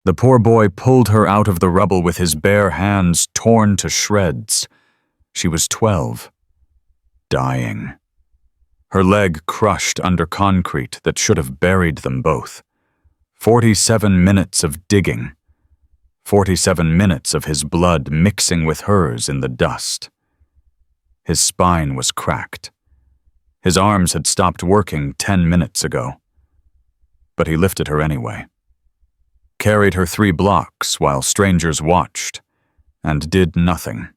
The poor boy pulled her out of the rubble with his bare hands torn to shreds. She was 12. Dying. Her leg crushed under concrete that should have buried them both. 47 minutes of digging. 47 minutes of his blood mixing with hers in the dust. His spine was cracked. His arms had stopped working 10 minutes ago. But he lifted her anyway. Carried her 3 blocks while strangers watched, and did nothing.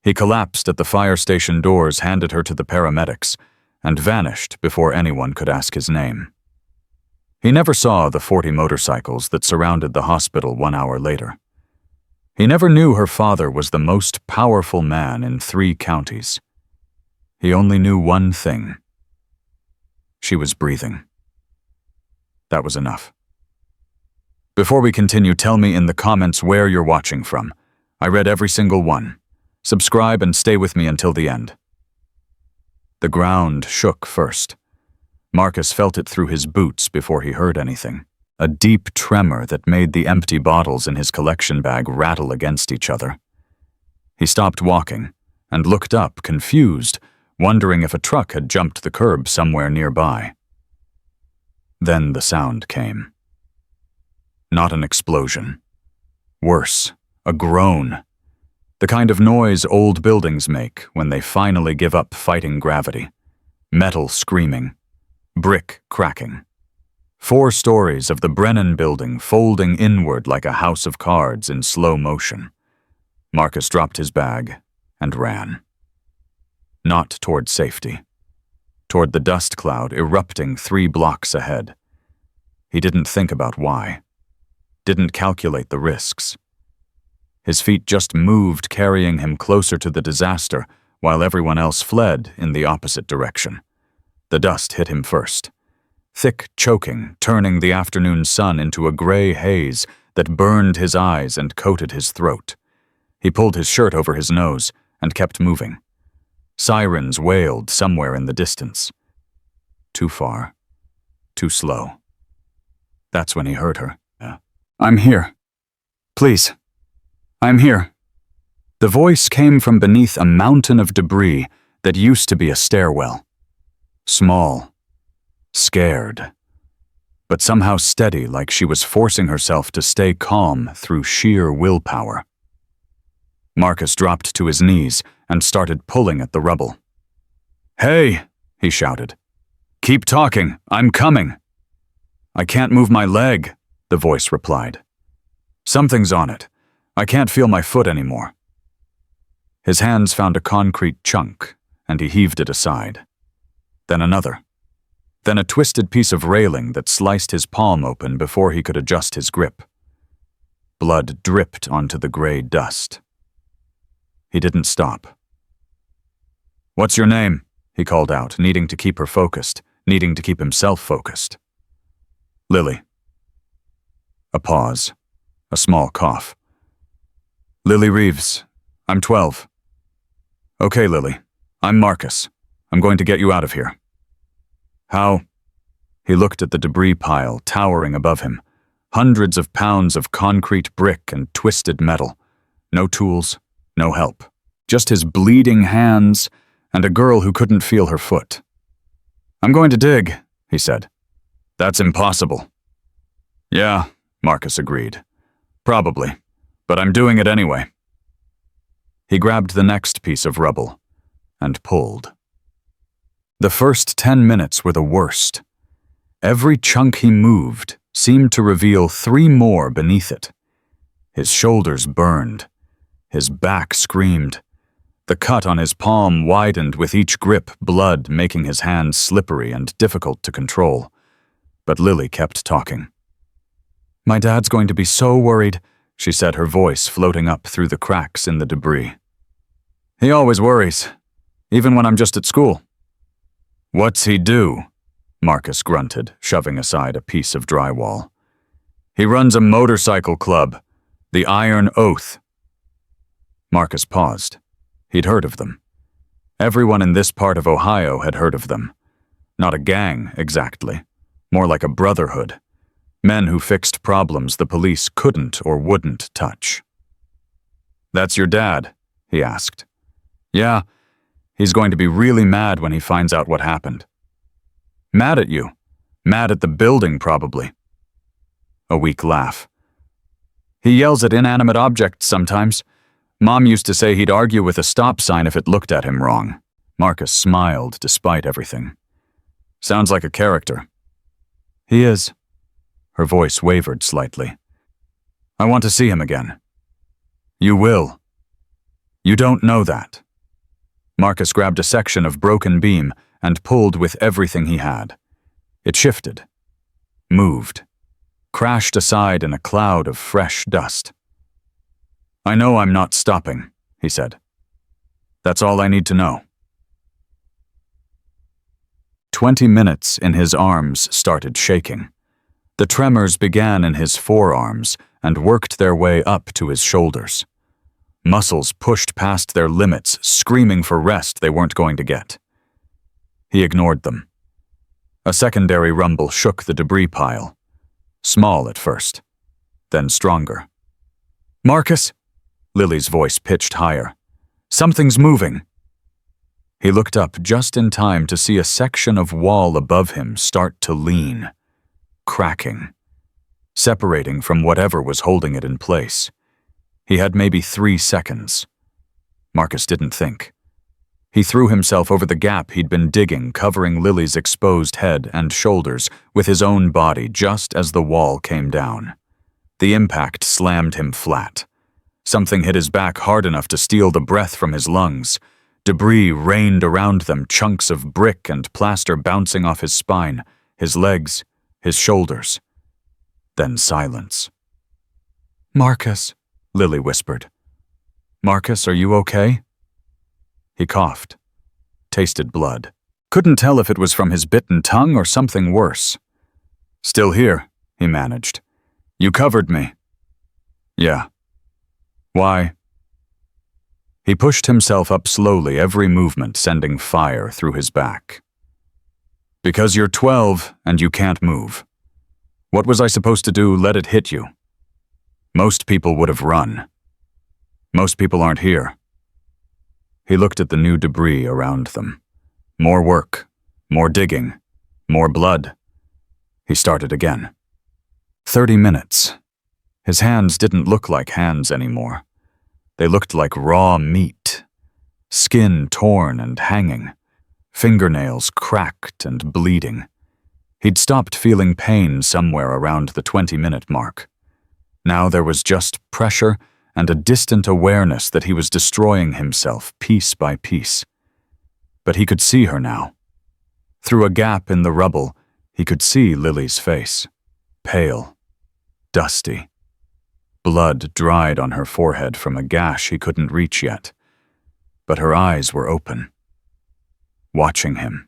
He collapsed at the fire station doors, handed her to the paramedics, and vanished before anyone could ask his name. He never saw the 40 motorcycles that surrounded the hospital 1 hour later. He never knew her father was the most powerful man in 3 counties. He only knew one thing. She was breathing. That was enough. Before we continue, tell me in the comments where you're watching from. I read every single one. Subscribe and stay with me until the end. The ground shook first. Marcus felt it through his boots before he heard anything. A deep tremor that made the empty bottles in his collection bag rattle against each other. He stopped walking and looked up, confused, wondering if a truck had jumped the curb somewhere nearby. Then the sound came. Not an explosion. Worse, a groan. The kind of noise old buildings make when they finally give up fighting gravity. Metal screaming. Brick cracking. 4 stories of the Brennan building folding inward like a house of cards in slow motion. Marcus dropped his bag and ran. Not toward safety. Toward the dust cloud erupting 3 blocks ahead. He didn't think about why. Didn't calculate the risks. His feet just moved, carrying him closer to the disaster, while everyone else fled in the opposite direction. The dust hit him first. Thick choking, turning the afternoon sun into a gray haze that burned his eyes and coated his throat. He pulled his shirt over his nose and kept moving. Sirens wailed somewhere in the distance. Too far. Too slow. That's when he heard her. "I'm here. Please. I'm here." The voice came from beneath a mountain of debris that used to be a stairwell. Small. Scared. But somehow steady, like she was forcing herself to stay calm through sheer willpower. Marcus dropped to his knees and started pulling at the rubble. "Hey," he shouted. "Keep talking. I'm coming." "I can't move my leg," the voice replied. "Something's on it. I can't feel my foot anymore." His hands found a concrete chunk, and he heaved it aside. Then another. Then a twisted piece of railing that sliced his palm open before he could adjust his grip. Blood dripped onto the gray dust. He didn't stop. "What's your name?" he called out, needing to keep her focused, needing to keep himself focused. "Lily." A pause. A small cough. "Lily Reeves. I'm 12. "Okay, Lily. I'm Marcus. I'm going to get you out of here." "How?" He looked at the debris pile towering above him. Hundreds of pounds of concrete brick and twisted metal. No tools, no help. Just his bleeding hands and a girl who couldn't feel her foot. "I'm going to dig," he said. "That's impossible." "Yeah," Marcus agreed. "Probably, but I'm doing it anyway." He grabbed the next piece of rubble and pulled. The first 10 minutes were the worst. Every chunk he moved seemed to reveal 3 more beneath it. His shoulders burned. His back screamed. The cut on his palm widened with each grip, blood making his hands slippery and difficult to control. But Lily kept talking. "My dad's going to be so worried," she said, her voice floating up through the cracks in the debris. "He always worries, even when I'm just at school." "What's he do?" Marcus grunted, shoving aside a piece of drywall. "He runs a motorcycle club, the Iron Oath." Marcus paused. He'd heard of them. Everyone in this part of Ohio had heard of them. Not a gang, exactly. More like a brotherhood. Men who fixed problems the police couldn't or wouldn't touch. "That's your dad?" he asked. "Yeah, he's going to be really mad when he finds out what happened." "Mad at you? Mad at the building, probably." A weak laugh. "He yells at inanimate objects sometimes. Mom used to say he'd argue with a stop sign if it looked at him wrong." Marcus smiled despite everything. "Sounds like a character." "He is." Her voice wavered slightly. "I want to see him again." "You will." "You don't know that." Marcus grabbed a section of broken beam and pulled with everything he had. It shifted, moved, crashed aside in a cloud of fresh dust. "I know I'm not stopping," he said. "That's all I need to know." 20 minutes in his arms started shaking. The tremors began in his forearms and worked their way up to his shoulders. Muscles pushed past their limits, screaming for rest they weren't going to get. He ignored them. A secondary rumble shook the debris pile. Small at first, then stronger. "Marcus?" Lily's voice pitched higher. "Something's moving." He looked up just in time to see a section of wall above him start to lean, cracking, separating from whatever was holding it in place. He had maybe 3 seconds. Marcus didn't think. He threw himself over the gap he'd been digging, covering Lily's exposed head and shoulders with his own body just as the wall came down. The impact slammed him flat. Something hit his back hard enough to steal the breath from his lungs. Debris rained around them, chunks of brick and plaster bouncing off his spine, his legs, his shoulders. Then silence. "Marcus," Lily whispered. "Marcus, are you okay?" He coughed, tasted blood. Couldn't tell if it was from his bitten tongue or something worse. "Still here," he managed. "You covered me." "Yeah." "Why?" He pushed himself up slowly, every movement sending fire through his back. "Because you're 12 and you can't move. What was I supposed to do? Let it hit you? Most people would have run. Most people aren't here." He looked at the new debris around them. More work, more digging, more blood. He started again. 30 minutes. His hands didn't look like hands anymore. They looked like raw meat. Skin torn and hanging. Fingernails cracked and bleeding. He'd stopped feeling pain somewhere around the 20-minute mark. Now there was just pressure and a distant awareness that he was destroying himself piece by piece. But he could see her now. Through a gap in the rubble, he could see Lily's face. Pale, dusty. Blood dried on her forehead from a gash he couldn't reach yet. But her eyes were open, watching him.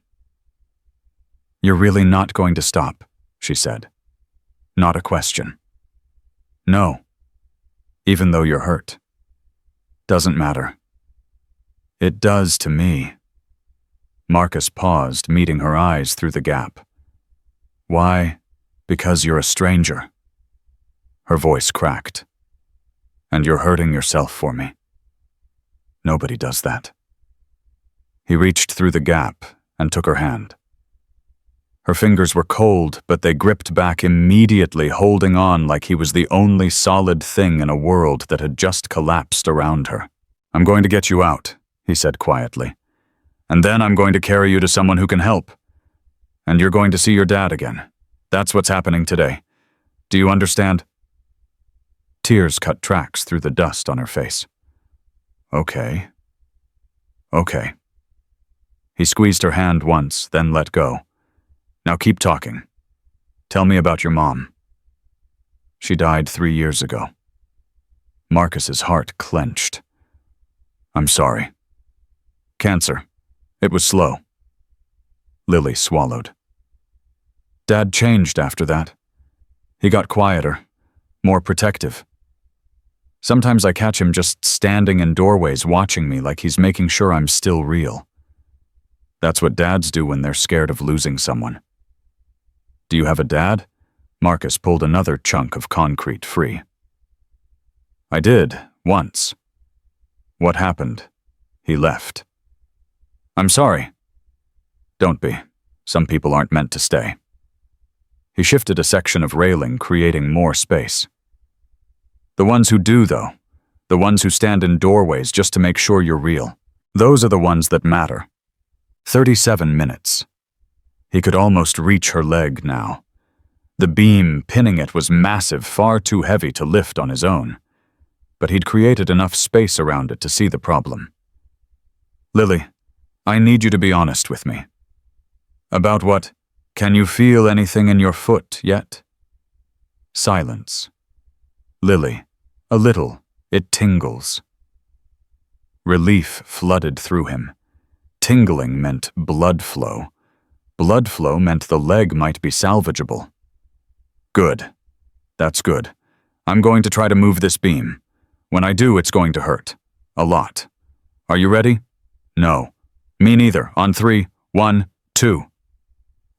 "You're really not going to stop," she said. "Not a question." "No. Even though you're hurt." "Doesn't matter." "It does to me." Marcus paused, meeting her eyes through the gap. "Why? Because you're a stranger." Her voice cracked. "And you're hurting yourself for me." "Nobody does that." He reached through the gap and took her hand. Her fingers were cold, but they gripped back immediately, holding on like he was the only solid thing in a world that had just collapsed around her. "I'm going to get you out," he said quietly. "And then I'm going to carry you to someone who can help. And you're going to see your dad again. That's what's happening today. Do you understand?" Tears cut tracks through the dust on her face. "Okay. Okay." He squeezed her hand once, then let go. "Now keep talking. Tell me about your mom." "She died 3 years ago." Marcus's heart clenched. "I'm sorry. Cancer. It was slow." Lily swallowed. "Dad changed after that. He got quieter, more protective. Sometimes I catch him just standing in doorways watching me like he's making sure I'm still real. That's what dads do when they're scared of losing someone." "Do you have a dad? Marcus pulled another chunk of concrete free. I did, once. What happened? He left. I'm sorry. Don't be. Some people aren't meant to stay. He shifted a section of railing, creating more space. The ones who do, though, the ones who stand in doorways just to make sure you're real, those are the ones that matter. 37 minutes. He could almost reach her leg now. The beam pinning it was massive, far too heavy to lift on his own. But he'd created enough space around it to see the problem. Lily, I need you to be honest with me. About what? Can you feel anything in your foot yet? Silence. Lily, a little. It tingles. Relief flooded through him. Tingling meant blood flow. Blood flow meant the leg might be salvageable. Good. That's good. I'm going to try to move this beam. When I do, it's going to hurt. A lot. Are you ready? No. Me neither. On 3, 1, 2.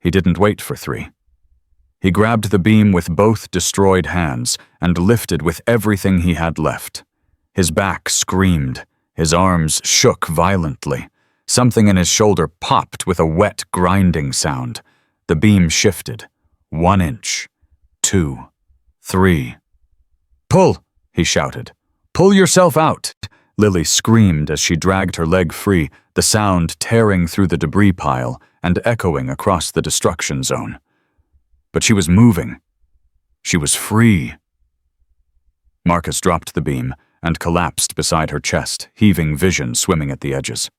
He didn't wait for 3. He grabbed the beam with both destroyed hands and lifted with everything he had left. His back screamed. His arms shook violently. Something in his shoulder popped with a wet, grinding sound. The beam shifted. 1 inch. 2. 3. Pull! He shouted. Pull yourself out! Lily screamed as she dragged her leg free, the sound tearing through the debris pile and echoing across the destruction zone. But she was moving. She was free. Marcus dropped the beam and collapsed beside her chest, heaving vision swimming at the edges.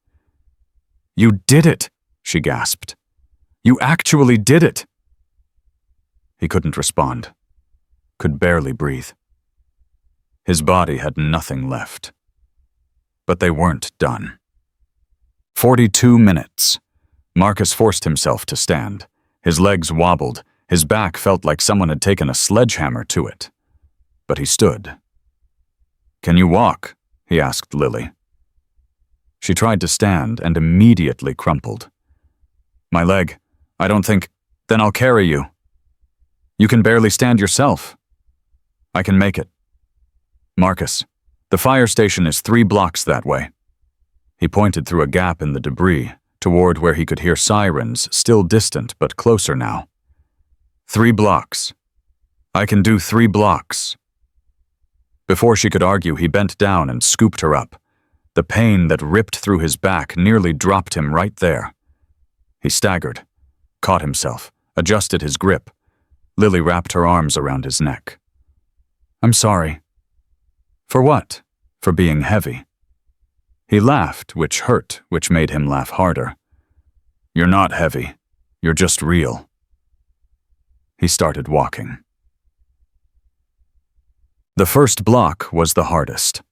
You did it, she gasped. You actually did it. He couldn't respond, could barely breathe. His body had nothing left. But they weren't done. 42 minutes. Marcus forced himself to stand. His legs wobbled. His back felt like someone had taken a sledgehammer to it. But he stood. Can you walk? He asked Lily. She tried to stand and immediately crumpled. My leg. I don't think. Then I'll carry you. You can barely stand yourself. I can make it. Marcus, the fire station is 3 blocks that way. He pointed through a gap in the debris, toward where he could hear sirens, still distant but closer now. 3 blocks. I can do 3 blocks. Before she could argue, he bent down and scooped her up. The pain that ripped through his back nearly dropped him right there. He staggered, caught himself, adjusted his grip. Lily wrapped her arms around his neck. I'm sorry. For what? For being heavy. He laughed, which hurt, which made him laugh harder. You're not heavy. You're just real. He started walking. The first block was the hardest.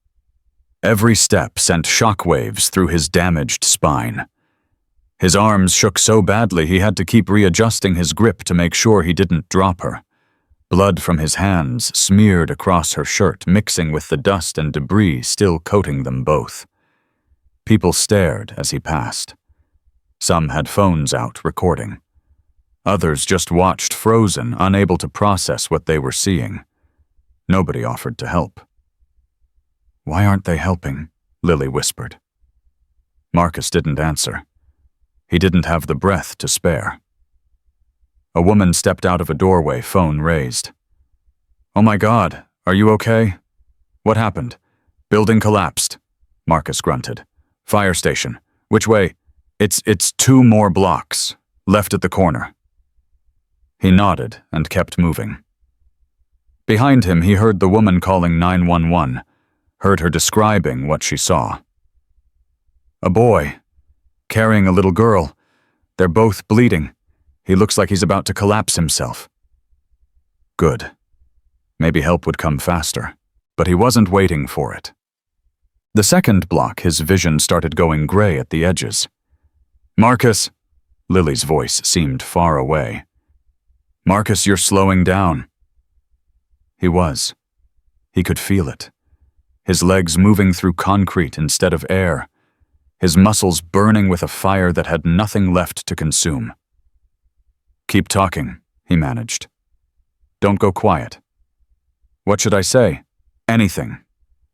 Every step sent shockwaves through his damaged spine. His arms shook so badly he had to keep readjusting his grip to make sure he didn't drop her. Blood from his hands smeared across her shirt, mixing with the dust and debris still coating them both. People stared as he passed. Some had phones out recording. Others just watched frozen, unable to process what they were seeing. Nobody offered to help. Why aren't they helping? Lily whispered. Marcus didn't answer. He didn't have the breath to spare. A woman stepped out of a doorway, phone raised. Oh my God, are you okay? What happened? Building collapsed, Marcus grunted. Fire station. Which way? It's 2 more blocks. Left at the corner. He nodded and kept moving. Behind him, he heard the woman calling 911, heard her describing what she saw. A boy, carrying a little girl. They're both bleeding. He looks like he's about to collapse himself. Good. Maybe help would come faster, but he wasn't waiting for it. The second block, his vision started going gray at the edges. Marcus! Lily's voice seemed far away. Marcus, you're slowing down. He was. He could feel it. His legs moving through concrete instead of air. His muscles burning with a fire that had nothing left to consume. Keep talking, he managed. Don't go quiet. What should I say? Anything.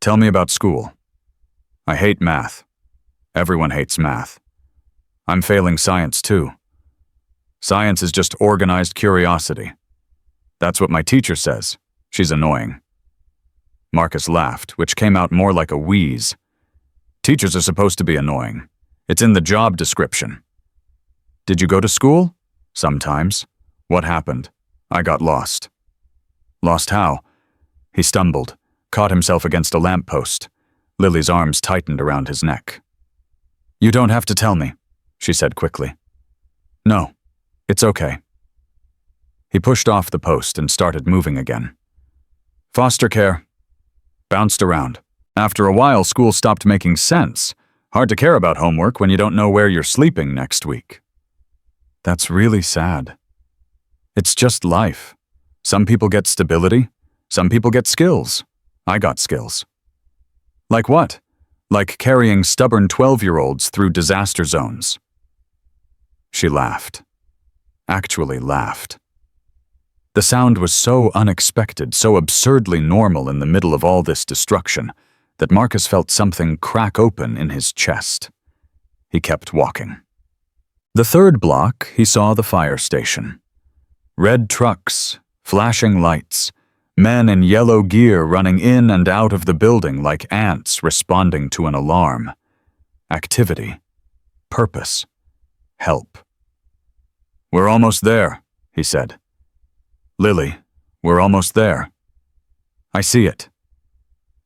Tell me about school. I hate math. Everyone hates math. I'm failing science too. Science is just organized curiosity. That's what my teacher says. She's annoying. Marcus laughed, which came out more like a wheeze. Teachers are supposed to be annoying. It's in the job description. Did you go to school? Sometimes. What happened? I got lost. Lost how? He stumbled, caught himself against a lamppost. Lily's arms tightened around his neck. You don't have to tell me, she said quickly. No, it's okay. He pushed off the post and started moving again. Foster care. Bounced around. After a while, school stopped making sense. Hard to care about homework when you don't know where you're sleeping next week. That's really sad. It's just life. Some people get stability. Some people get skills. I got skills. Like what? Like carrying stubborn 12-year-olds through disaster zones. She laughed. Actually laughed. The sound was so unexpected, so absurdly normal in the middle of all this destruction, that Marcus felt something crack open in his chest. He kept walking. The third block, he saw the fire station. Red trucks, flashing lights, men in yellow gear running in and out of the building like ants responding to an alarm. Activity. Purpose. Help. We're almost there, he said. Lily, we're almost there. I see it.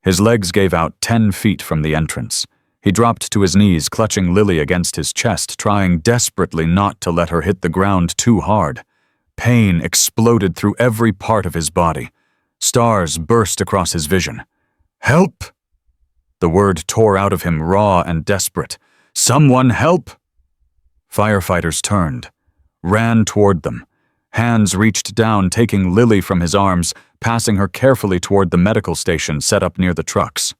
His legs gave out 10 feet from the entrance. He dropped to his knees, clutching Lily against his chest, trying desperately not to let her hit the ground too hard. Pain exploded through every part of his body. Stars burst across his vision. Help! The word tore out of him raw and desperate. Someone help! Firefighters turned, ran toward them. Hands reached down, taking Lily from his arms, passing her carefully toward the medical station set up near the trucks.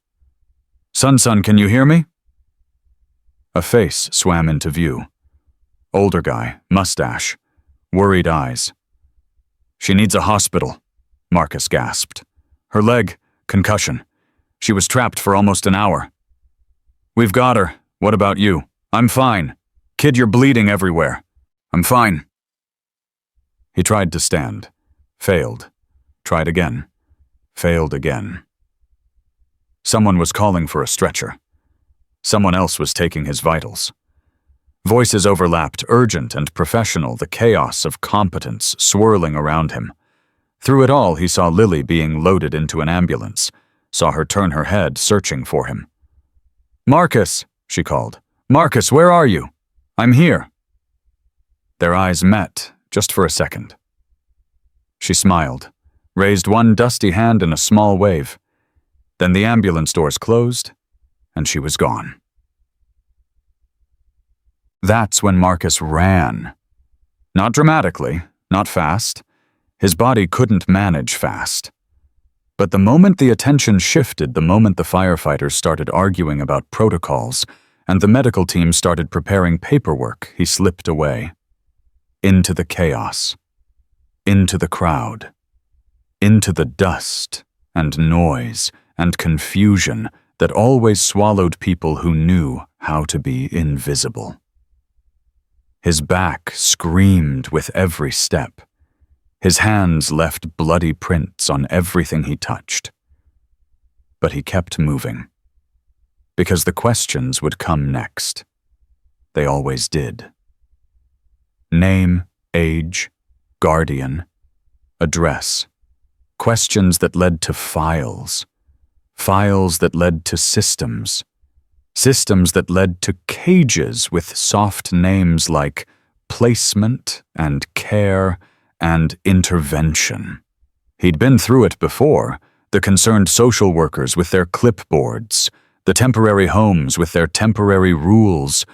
Son, can you hear me? A face swam into view. Older guy, mustache, worried eyes. She needs a hospital, Marcus gasped. Her leg, concussion. She was trapped for almost an hour. We've got her. What about you? I'm fine. Kid, you're bleeding everywhere. I'm fine. He tried to stand. Failed. Tried again. Failed again. Someone was calling for a stretcher. Someone else was taking his vitals. Voices overlapped, urgent and professional, the chaos of competence swirling around him. Through it all, he saw Lily being loaded into an ambulance, saw her turn her head, searching for him. Marcus, she called. Marcus, where are you? I'm here. Their eyes met, just for a second. She smiled, raised one dusty hand in a small wave. Then the ambulance doors closed, and she was gone. That's when Marcus ran. Not dramatically, not fast. His body couldn't manage fast. But the moment the attention shifted, the moment the firefighters started arguing about protocols, and the medical team started preparing paperwork, he slipped away. Into the chaos. Into the crowd. Into the dust and noise and confusion that always swallowed people who knew how to be invisible. His back screamed with every step. His hands left bloody prints on everything he touched. But he kept moving. Because the questions would come next. They always did. Name, age, guardian, address. Questions that led to files. Files that led to systems. Systems that led to cages with soft names like placement and care and intervention. He'd been through it before, the concerned social workers with their clipboards, the temporary homes with their temporary rules,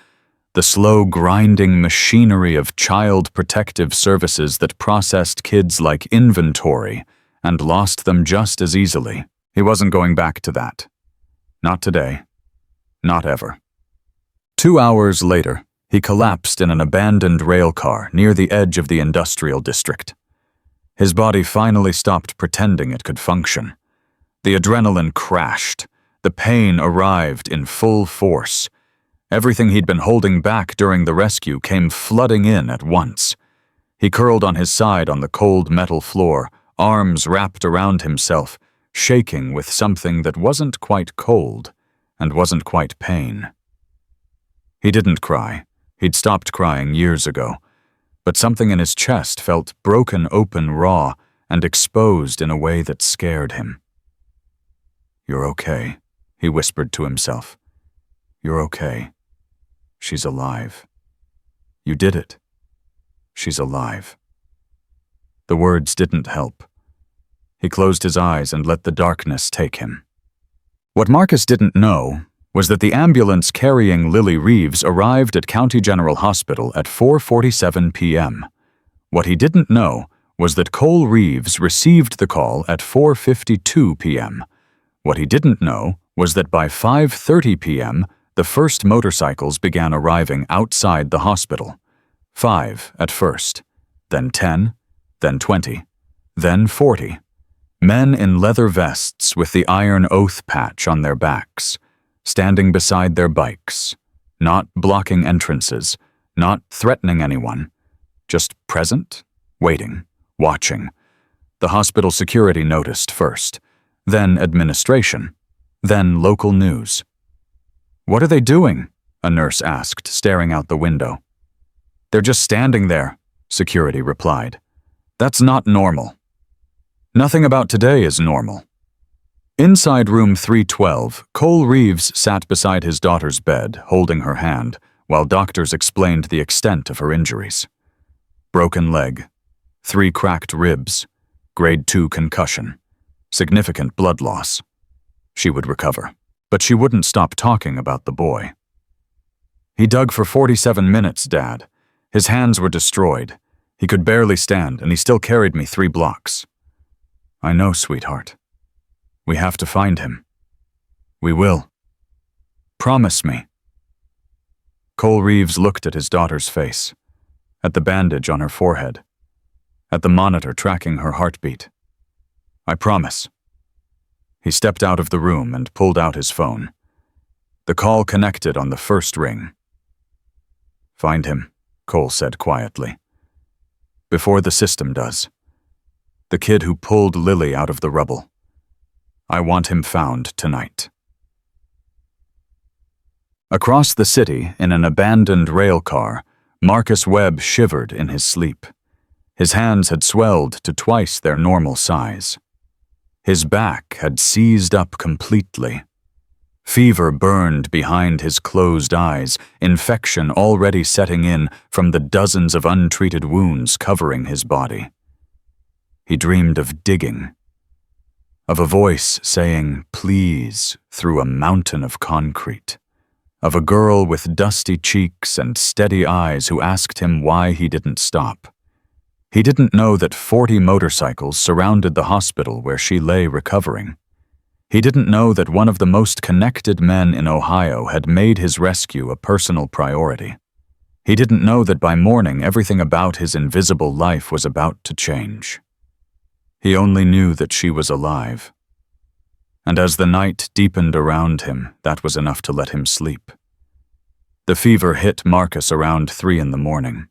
the slow grinding machinery of child protective services that processed kids like inventory and lost them just as easily. He wasn't going back to that. Not today. Not ever. 2 hours later, he collapsed in an abandoned rail car near the edge of the industrial district. His body finally stopped pretending it could function. The adrenaline crashed. The pain arrived in full force. Everything he'd been holding back during the rescue came flooding in at once. He curled on his side on the cold metal floor, arms wrapped around himself, shaking with something that wasn't quite cold and wasn't quite pain. He didn't cry. He'd stopped crying years ago. But something in his chest felt broken open raw and exposed in a way that scared him. "You're okay," he whispered to himself. "You're okay. She's alive. You did it. She's alive." The words didn't help. He closed his eyes and let the darkness take him. What Marcus didn't know was that the ambulance carrying Lily Reeves arrived at County General Hospital at 4:47 p.m. What he didn't know was that Cole Reeves received the call at 4:52 p.m. What he didn't know was that by 5:30 p.m., the first motorcycles began arriving outside the hospital. 5 at first, then 10, then 20, then 40. Men in leather vests with the iron oath patch on their backs, standing beside their bikes, not blocking entrances, not threatening anyone, just present, waiting, watching. The hospital security noticed first, then administration, then local news. "What are they doing?" a nurse asked, staring out the window. "They're just standing there," security replied. "That's not normal." Nothing about today is normal. Inside room 312, Cole Reeves sat beside his daughter's bed, holding her hand, while doctors explained the extent of her injuries. Broken leg, 3 cracked ribs, grade 2 concussion, significant blood loss. She would recover, but she wouldn't stop talking about the boy. "He dug for 47 minutes, Dad. His hands were destroyed. He could barely stand, and he still carried me 3 blocks. I know, sweetheart. We have to find him. We will. Promise me." Cole Reeves looked at his daughter's face, at the bandage on her forehead, at the monitor tracking her heartbeat. "I promise." He stepped out of the room and pulled out his phone. The call connected on the first ring. "Find him," Cole said quietly. "Before the system does. The kid who pulled Lily out of the rubble. I want him found tonight." Across the city, in an abandoned rail car, Marcus Webb shivered in his sleep. His hands had swelled to twice their normal size. His back had seized up completely. Fever burned behind his closed eyes, infection already setting in from the dozens of untreated wounds covering his body. He dreamed of digging, of a voice saying, "Please," through a mountain of concrete, of a girl with dusty cheeks and steady eyes who asked him why he didn't stop. He didn't know that 40 motorcycles surrounded the hospital where she lay recovering. He didn't know that one of the most connected men in Ohio had made his rescue a personal priority. He didn't know that by morning everything about his invisible life was about to change. He only knew that she was alive. And as the night deepened around him, that was enough to let him sleep. The fever hit Marcus around 3 in the morning.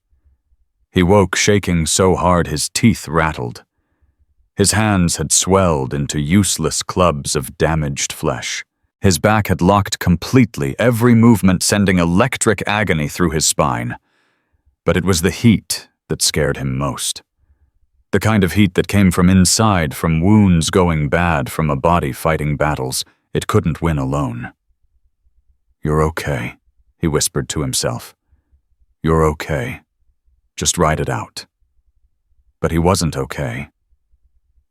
He woke shaking so hard his teeth rattled. His hands had swelled into useless clubs of damaged flesh. His back had locked completely, every movement sending electric agony through his spine. But it was the heat that scared him most. The kind of heat that came from inside, from wounds going bad, from a body fighting battles it couldn't win alone. "You're okay," he whispered to himself. "You're okay. Just ride it out." But he wasn't okay.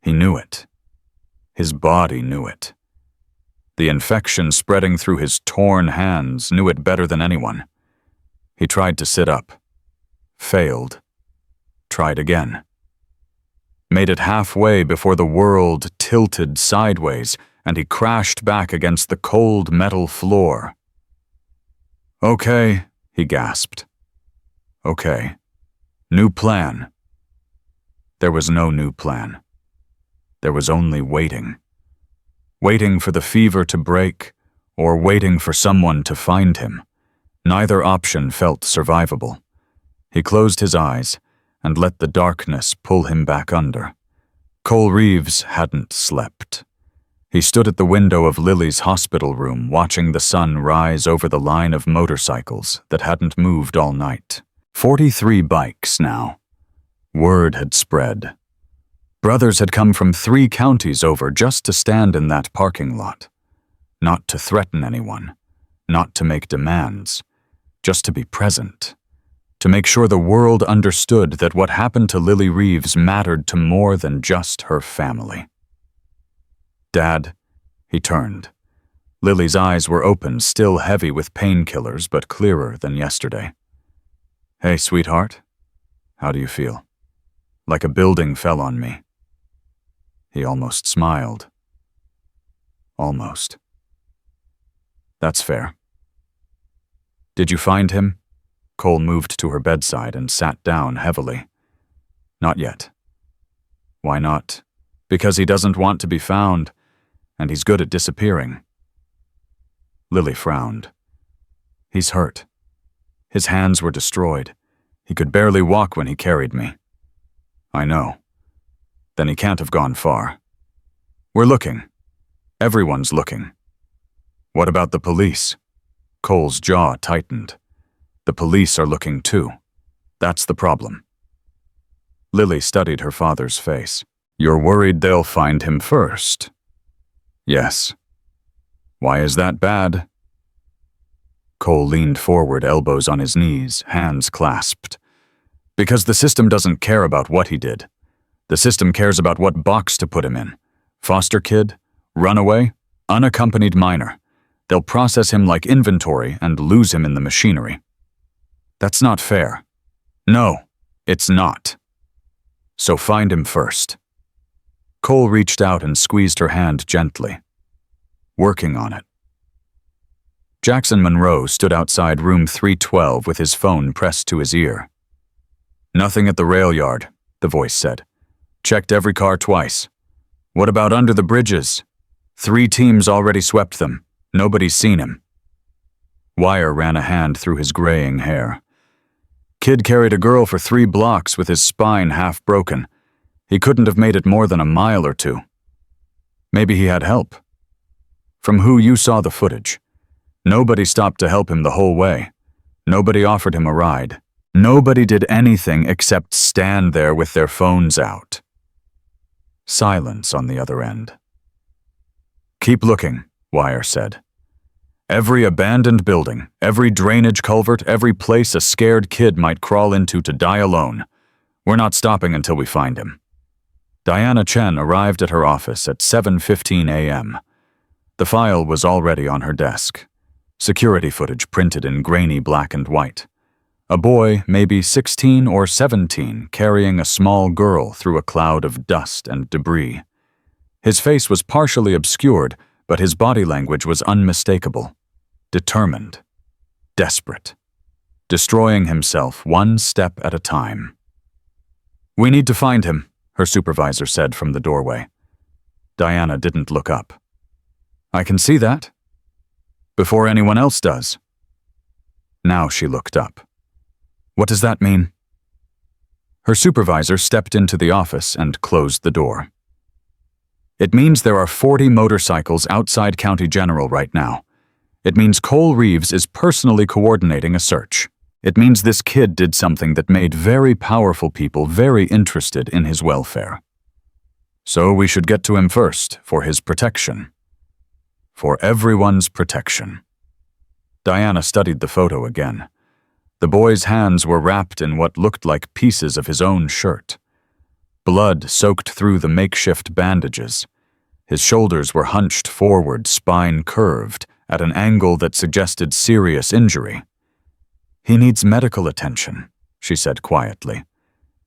He knew it. His body knew it. The infection spreading through his torn hands knew it better than anyone. He tried to sit up. Failed. Tried again. Made it halfway before the world tilted sideways and he crashed back against the cold metal floor. "Okay," he gasped. "Okay. New plan." There was no new plan. There was only waiting. Waiting for the fever to break, or waiting for someone to find him. Neither option felt survivable. He closed his eyes and let the darkness pull him back under. Cole Reeves hadn't slept. He stood at the window of Lily's hospital room watching the sun rise over the line of motorcycles that hadn't moved all night. 43 bikes now. Word had spread. Brothers had come from 3 counties over just to stand in that parking lot. Not to threaten anyone, not to make demands, just to be present. To make sure the world understood that what happened to Lily Reeves mattered to more than just her family. Dad, he turned. Lily's eyes were open, still heavy with painkillers, but clearer than yesterday. Hey, sweetheart, how do you feel? Like a building fell on me. He almost smiled. Almost. That's fair. Did you find him? Cole moved to her bedside and sat down heavily. Not yet. Why not? Because he doesn't want to be found, and he's good at disappearing. Lily frowned. He's hurt. His hands were destroyed. He could barely walk when he carried me. I know. Then he can't have gone far. We're looking. Everyone's looking. What about the police? Cole's jaw tightened. The police are looking too. That's the problem. Lily studied her father's face. You're worried they'll find him first? Yes. Why is that bad? Cole leaned forward, elbows on his knees, hands clasped. Because the system doesn't care about what he did. The system cares about what box to put him in. Foster kid, runaway, unaccompanied minor. They'll process him like inventory and lose him in the machinery. That's not fair. No, it's not. So find him first. Cole reached out and squeezed her hand gently. Working on it. Jackson Monroe stood outside room 312 with his phone pressed to his ear. Nothing at the rail yard, the voice said. Checked every car twice. What about under the bridges? 3 teams already swept them. Nobody's seen him. Wire ran a hand through his graying hair. Kid carried a girl for 3 blocks with his spine half broken. He couldn't have made it more than a mile or 2. Maybe he had help. From who you saw the footage. Nobody stopped to help him the whole way. Nobody offered him a ride. Nobody did anything except stand there with their phones out. Silence on the other end. Keep looking, Wire said. Every abandoned building, every drainage culvert, every place a scared kid might crawl into to die alone. We're not stopping until we find him. Diana Chen arrived at her office at 7:15 a.m. The file was already on her desk. Security footage printed in grainy black and white. A boy, maybe 16 or 17, carrying a small girl through a cloud of dust and debris. His face was partially obscured, but his body language was unmistakable. Determined. Desperate. Destroying himself one step at a time. We need to find him, her supervisor said from the doorway. Diana didn't look up. I can see that. Before anyone else does. Now she looked up. What does that mean? Her supervisor stepped into the office and closed the door. It means there are 40 motorcycles outside County General right now. It means Cole Reeves is personally coordinating a search. It means this kid did something that made very powerful people very interested in his welfare. So we should get to him first, for his protection. For everyone's protection. Diana studied the photo again. The boy's hands were wrapped in what looked like pieces of his own shirt. Blood soaked through the makeshift bandages. His shoulders were hunched forward, spine curved, at an angle that suggested serious injury. He needs medical attention, she said quietly.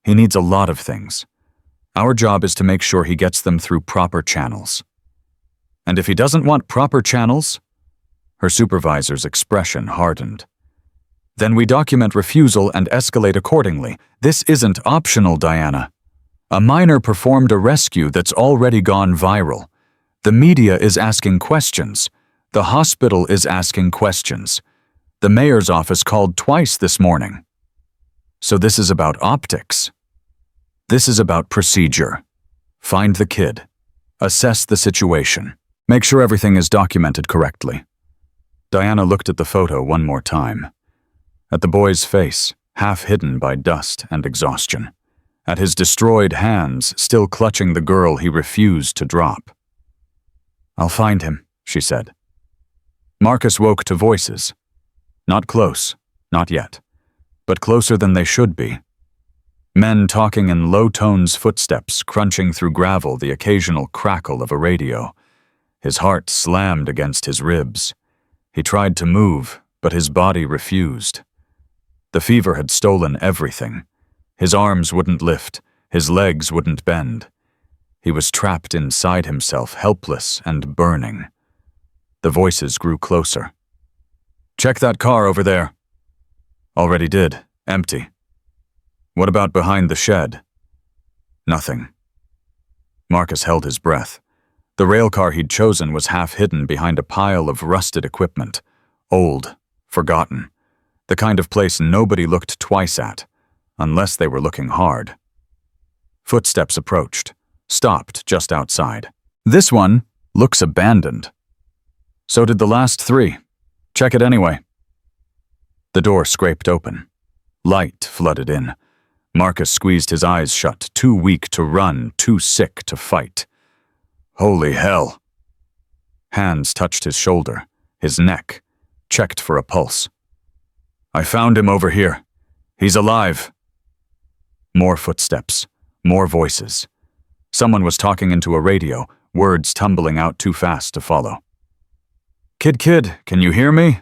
He needs a lot of things. Our job is to make sure he gets them through proper channels. And if he doesn't want proper channels? Her supervisor's expression hardened. Then we document refusal and escalate accordingly. This isn't optional, Diana. A miner performed a rescue that's already gone viral. The media is asking questions. The hospital is asking questions. The mayor's office called twice this morning. So this is about optics. This is about procedure. Find the kid. Assess the situation. Make sure everything is documented correctly. Diana looked at the photo one more time. At the boy's face, half hidden by dust and exhaustion. At his destroyed hands, still clutching the girl he refused to drop. "I'll find him," she said. Marcus woke to voices. Not close, not yet, but closer than they should be. Men talking in low tones, footsteps crunching through gravel, the occasional crackle of a radio. His heart slammed against his ribs. He tried to move, but his body refused. The fever had stolen everything. His arms wouldn't lift, his legs wouldn't bend. He was trapped inside himself, helpless and burning. The voices grew closer. "Check that car over there." "Already did. Empty." "What about behind the shed?" "Nothing." Marcus held his breath. The railcar he'd chosen was half hidden behind a pile of rusted equipment. Old, forgotten. The kind of place nobody looked twice at, unless they were looking hard. Footsteps approached, stopped just outside. "This one looks abandoned." "So did the last 3. Check it anyway." The door scraped open. Light flooded in. Marcus squeezed his eyes shut, too weak to run, too sick to fight. Holy hell. Hands touched his shoulder, his neck, checked for a pulse. "I found him over here. He's alive." More footsteps, more voices. Someone was talking into a radio, words tumbling out too fast to follow. Kid, can you hear me?"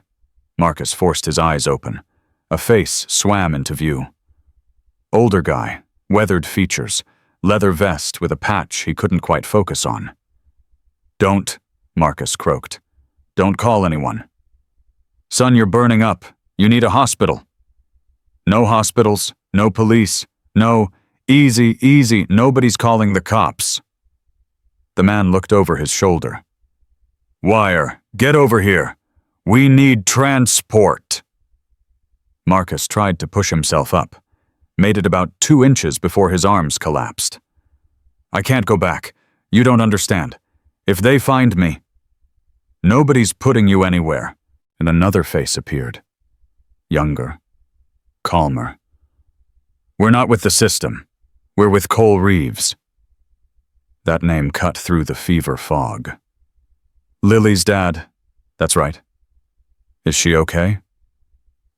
Marcus forced his eyes open. A face swam into view. Older guy, weathered features, leather vest with a patch he couldn't quite focus on. "Don't," Marcus croaked. "Don't call anyone." "Son, you're burning up. You need a hospital." "No hospitals, no police, no, easy, nobody's calling the cops." The man looked over his shoulder. "Wire, get over here. We need transport." Marcus tried to push himself up, made it about 2 inches before his arms collapsed. "I can't go back. You don't understand. If they find me..." "Nobody's putting you anywhere." And another face appeared. Younger, calmer. "We're not with the system. We're with Cole Reeves." That name cut through the fever fog. "Lily's dad." "That's right." "Is she okay?"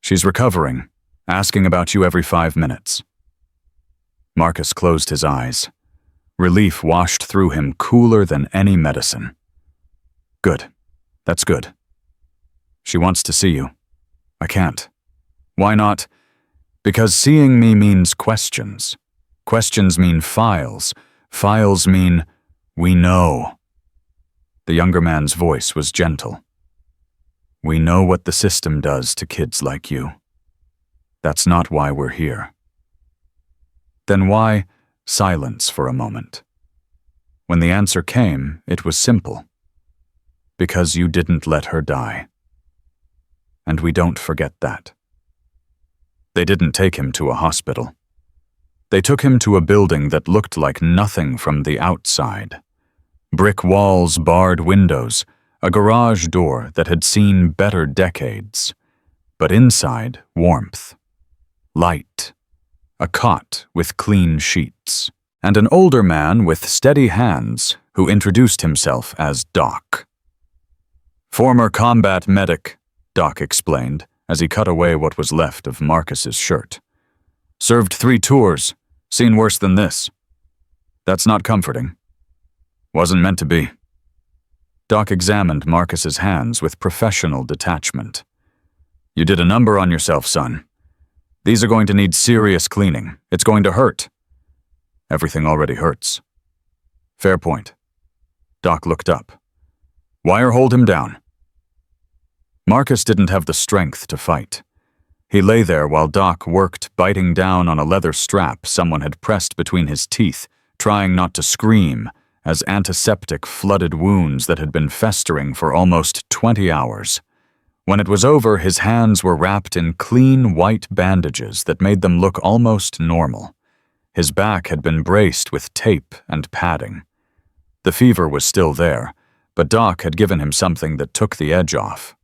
"She's recovering, asking about you every 5 minutes." Marcus closed his eyes. Relief washed through him, cooler than any medicine. "Good. That's good." "She wants to see you." "I can't." "Why not?" "Because seeing me means questions. Questions mean files. Files mean, we know." The younger man's voice was gentle. "We know what the system does to kids like you. That's not why we're here." Then why? Silence for a moment. When the answer came, it was simple. Because you didn't let her die. And we don't forget that. They didn't take him to a hospital. They took him to a building that looked like nothing from the outside. Brick walls, barred windows, a garage door that had seen better decades. But inside, warmth. Light. A cot with clean sheets. And an older man with steady hands who introduced himself as Doc. "Former combat medic," Doc explained as he cut away what was left of Marcus's shirt. "Served 3 tours, seen worse than this. That's not comforting. Wasn't meant to be." Doc examined Marcus's hands with professional detachment. "You did a number on yourself, son. These are going to need serious cleaning. It's going to hurt." "Everything already hurts." "Fair point." Doc looked up. "Wire, hold him down." Marcus didn't have the strength to fight. He lay there while Doc worked, biting down on a leather strap someone had pressed between his teeth, trying not to scream as antiseptic flooded wounds that had been festering for almost 20 hours. When it was over, his hands were wrapped in clean white bandages that made them look almost normal. His back had been braced with tape and padding. The fever was still there, but Doc had given him something that took the edge off.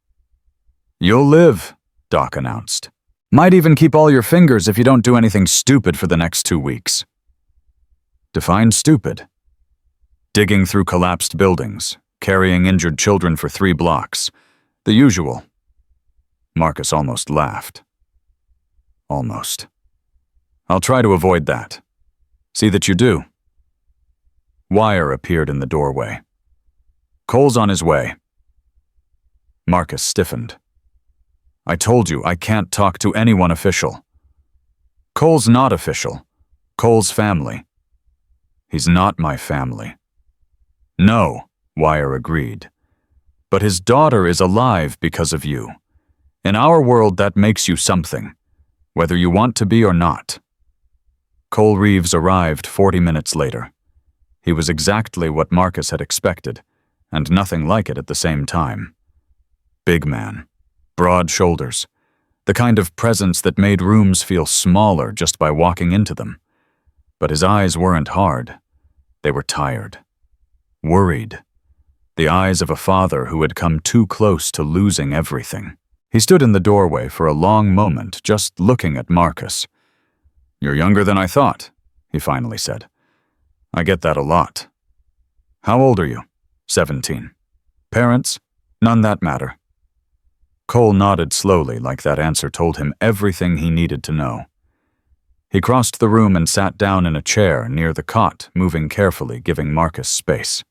"You'll live," Doc announced. "Might even keep all your fingers if you don't do anything stupid for the next 2 weeks." Define stupid. Digging through collapsed buildings, carrying injured children for 3 blocks. The usual. Marcus almost laughed. Almost. "I'll try to avoid that. See that you do." Wire appeared in the doorway. "Cole's on his way." Marcus stiffened. "I told you I can't talk to anyone official." "Cole's not official. Cole's family." "He's not my family." "No," Wire agreed. "But his daughter is alive because of you. In our world, that makes you something, whether you want to be or not." Cole Reeves arrived 40 minutes later. He was exactly what Marcus had expected, and nothing like it at the same time. Big man, broad shoulders, the kind of presence that made rooms feel smaller just by walking into them. But his eyes weren't hard. They were tired. Worried. The eyes of a father who had come too close to losing everything. He stood in the doorway for a long moment, just looking at Marcus. "You're younger than I thought," he finally said. "I get that a lot." "How old are you?" 17. "Parents? None that matter." Cole nodded slowly, like that answer told him everything he needed to know. He crossed the room and sat down in a chair near the cot, moving carefully, giving Marcus space.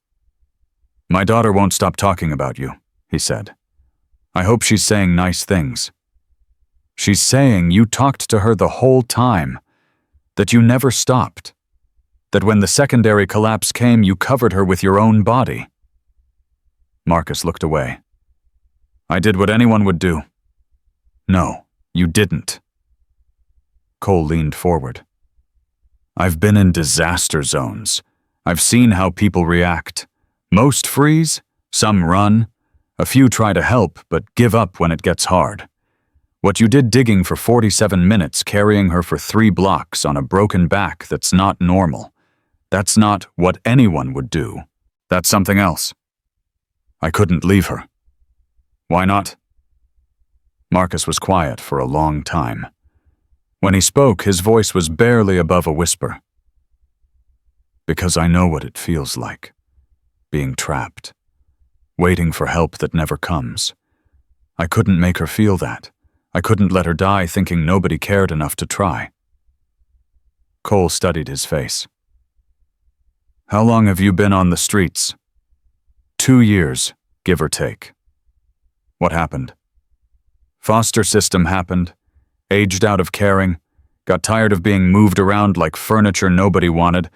"My daughter won't stop talking about you," he said. "I hope she's saying nice things." "She's saying you talked to her the whole time, that you never stopped, that when the secondary collapse came, you covered her with your own body." Marcus looked away. "I did what anyone would do." "No, you didn't." Cole leaned forward. "I've been in disaster zones. I've seen how people react. Most freeze, some run, a few try to help but give up when it gets hard. What you did digging for 47 minutes, carrying her for 3 blocks on a broken back, that's not normal. That's not what anyone would do. That's something else." "I couldn't leave her." "Why not?" Marcus was quiet for a long time. When he spoke, his voice was barely above a whisper. "Because I know what it feels like. Being trapped. Waiting for help that never comes. I couldn't make her feel that. I couldn't let her die thinking nobody cared enough to try." Cole studied his face. "How long have you been on the streets?" 2 years, give or take." "What happened?" "Foster system happened. Aged out of caring. Got tired of being moved around like furniture nobody wanted.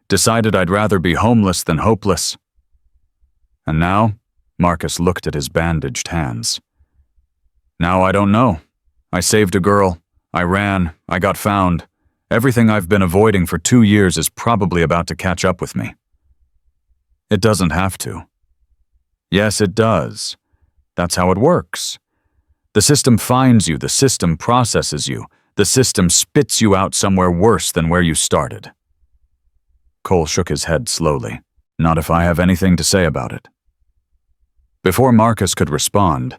Decided I'd rather be homeless than hopeless." "And now?" Marcus looked at his bandaged hands. "Now I don't know. I saved a girl. I ran. I got found. Everything I've been avoiding for 2 years is probably about to catch up with me." "It doesn't have to." "Yes, it does. That's how it works. The system finds you, the system processes you, the system spits you out somewhere worse than where you started." Cole shook his head slowly. "Not if I have anything to say about it." Before Marcus could respond,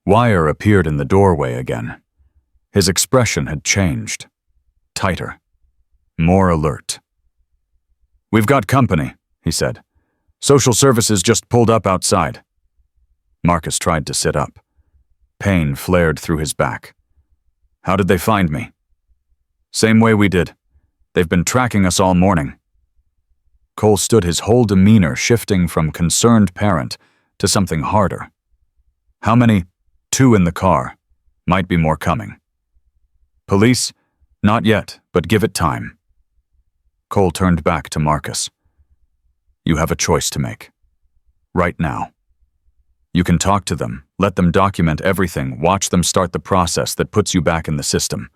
Wire appeared in the doorway again. His expression had changed. Tighter. More alert. "We've got company," he said. "Social services just pulled up outside." Marcus tried to sit up. Pain flared through his back. "How did they find me?" "Same way we did. They've been tracking us all morning." Cole stood, his whole demeanor shifting from concerned parent to something harder. "How many?" "2 in the car. Might be more coming." "Police?" "Not yet, but give it time." Cole turned back to Marcus. "You have a choice to make. Right now. You can talk to them, let them document everything, watch them start the process that puts you back in the system.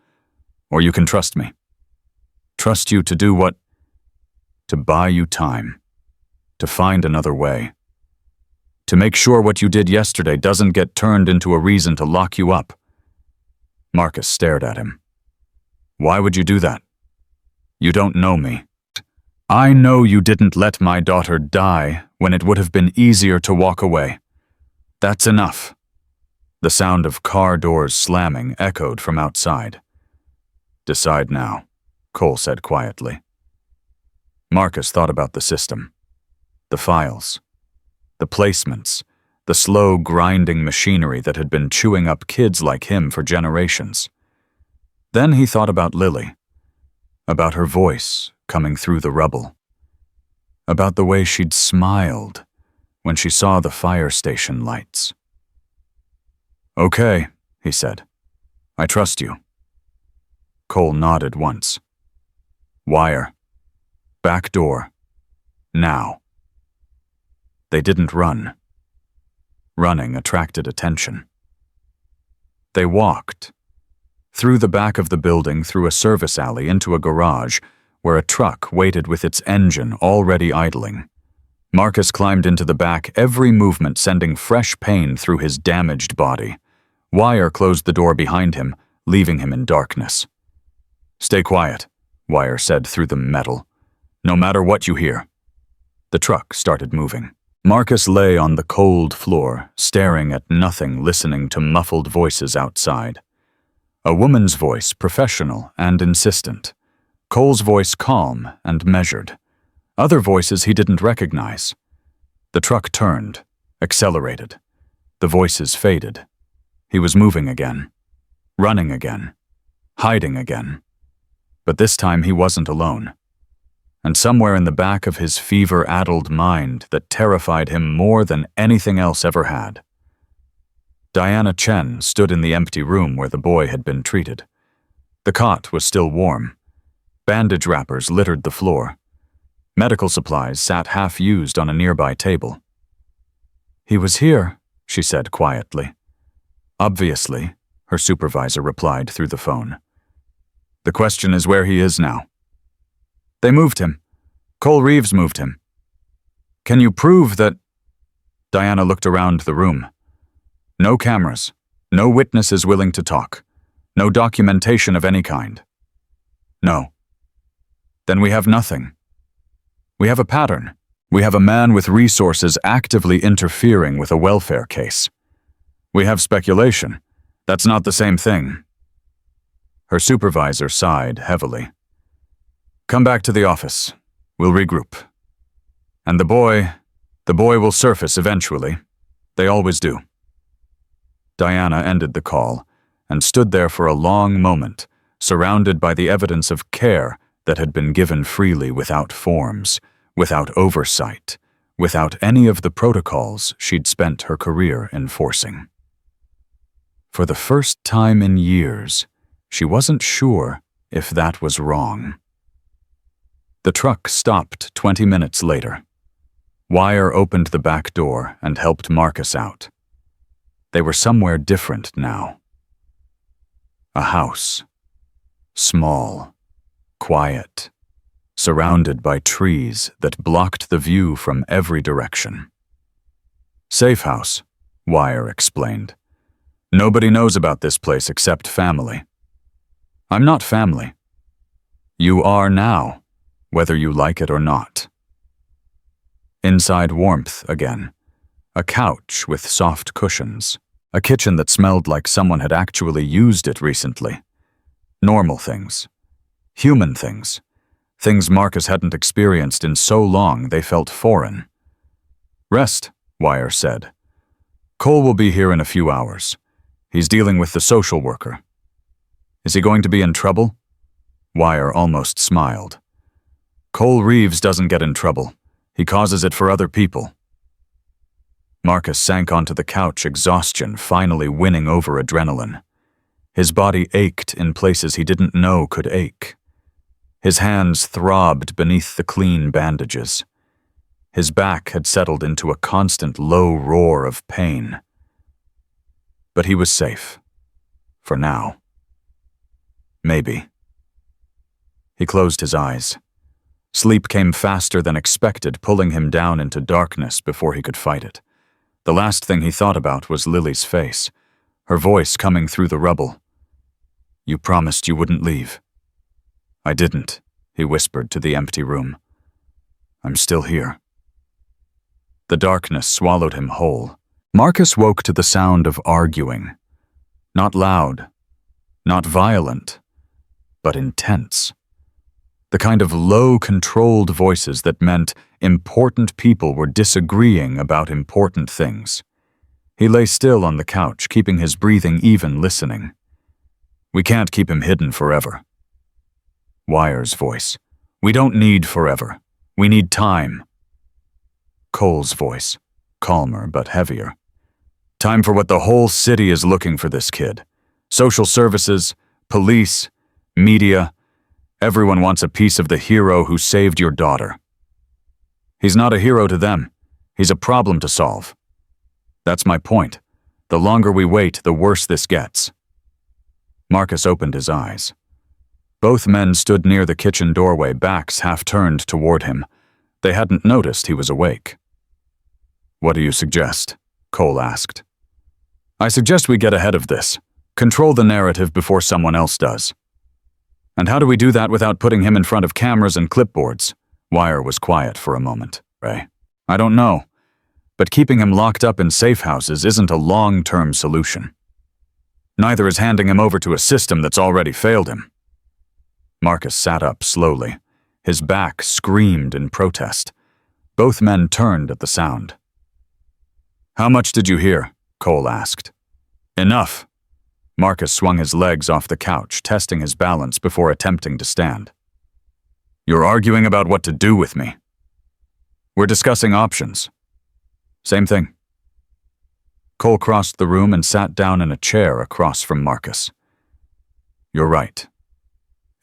Or you can trust me. Trust you to do what..." to buy you time, to find another way, to make sure what you did yesterday doesn't get turned into a reason to lock you up. Marcus stared at him. Why would you do that? You don't know me. I know you didn't let my daughter die when it would have been easier to walk away. That's enough. The sound of car doors slamming echoed from outside. Decide now, Cole said quietly. Marcus thought about the system, the files, the placements, the slow grinding machinery that had been chewing up kids like him for generations. Then he thought about Lily, about her voice coming through the rubble, about the way she'd smiled when she saw the fire station lights. Okay, he said. I trust you. Cole nodded once. Wire. Back door. Now. They didn't run. Running attracted attention. They walked. Through the back of the building, through a service alley, into a garage, where a truck waited with its engine already idling. Marcus climbed into the back, every movement sending fresh pain through his damaged body. Wire closed the door behind him, leaving him in darkness. Stay quiet, Wire said through the metal. No matter what you hear. The truck started moving. Marcus lay on the cold floor, staring at nothing, listening to muffled voices outside. A woman's voice, professional and insistent. Cole's voice calm and measured. Other voices he didn't recognize. The truck turned, accelerated. The voices faded. He was moving again, running again, hiding again. But this time he wasn't alone. And somewhere in the back of his fever-addled mind that terrified him more than anything else ever had. Diana Chen stood in the empty room where the boy had been treated. The cot was still warm. Bandage wrappers littered the floor. Medical supplies sat half-used on a nearby table. He was here, she said quietly. Obviously, her supervisor replied through the phone. The question is where he is now. They moved him. Cole Reeves moved him. Can you prove that... Diana looked around the room. No cameras. No witnesses willing to talk. No documentation of any kind. No. Then we have nothing. We have a pattern. We have a man with resources actively interfering with a welfare case. We have speculation. That's not the same thing. Her supervisor sighed heavily. Come back to the office. We'll regroup. And the boy will surface eventually. They always do. Diana ended the call and stood there for a long moment, surrounded by the evidence of care that had been given freely without forms, without oversight, without any of the protocols she'd spent her career enforcing. For the first time in years, she wasn't sure if that was wrong. The truck stopped 20 minutes later. Wire opened the back door and helped Marcus out. They were somewhere different now. A house. Small, quiet, surrounded by trees that blocked the view from every direction. Safe house, Wire explained. Nobody knows about this place except family. I'm not family. You are now, whether you like it or not. Inside warmth again. A couch with soft cushions. A kitchen that smelled like someone had actually used it recently. Normal things. Human things. Things Marcus hadn't experienced in so long they felt foreign. Rest, Wire said. Cole will be here in a few hours. He's dealing with the social worker. Is he going to be in trouble? Wire almost smiled. Cole Reeves doesn't get in trouble. He causes it for other people. Marcus sank onto the couch, exhaustion finally winning over adrenaline. His body ached in places he didn't know could ache. His hands throbbed beneath the clean bandages. His back had settled into a constant low roar of pain. But he was safe. For now. Maybe. He closed his eyes. Sleep came faster than expected, pulling him down into darkness before he could fight it. The last thing he thought about was Lily's face, her voice coming through the rubble. "You promised you wouldn't leave." "I didn't," he whispered to the empty room. "I'm still here." The darkness swallowed him whole. Marcus woke to the sound of arguing. Not loud, not violent, but intense. The kind of low, controlled voices that meant important people were disagreeing about important things. He lay still on the couch, keeping his breathing even, listening. "We can't keep him hidden forever." Wire's voice. "We don't need forever. We need time." Cole's voice, calmer but heavier. "Time for what the whole city is looking for this kid. Social services, police, media. Everyone wants a piece of the hero who saved your daughter. He's not a hero to them. He's a problem to solve. That's my point. The longer we wait, the worse this gets." Marcus opened his eyes. Both men stood near the kitchen doorway, backs half turned toward him. They hadn't noticed he was awake. "What do you suggest?" Cole asked. "I suggest we get ahead of this. Control the narrative before someone else does." "And how do we do that without putting him in front of cameras and clipboards?" Wire was quiet for a moment. "Ray, I don't know. But keeping him locked up in safe houses isn't a long-term solution. Neither is handing him over to a system that's already failed him." Marcus sat up slowly. His back screamed in protest. Both men turned at the sound. "How much did you hear?" Cole asked. "Enough." Marcus swung his legs off the couch, testing his balance before attempting to stand. "You're arguing about what to do with me." "We're discussing options." "Same thing." Cole crossed the room and sat down in a chair across from Marcus. "You're right.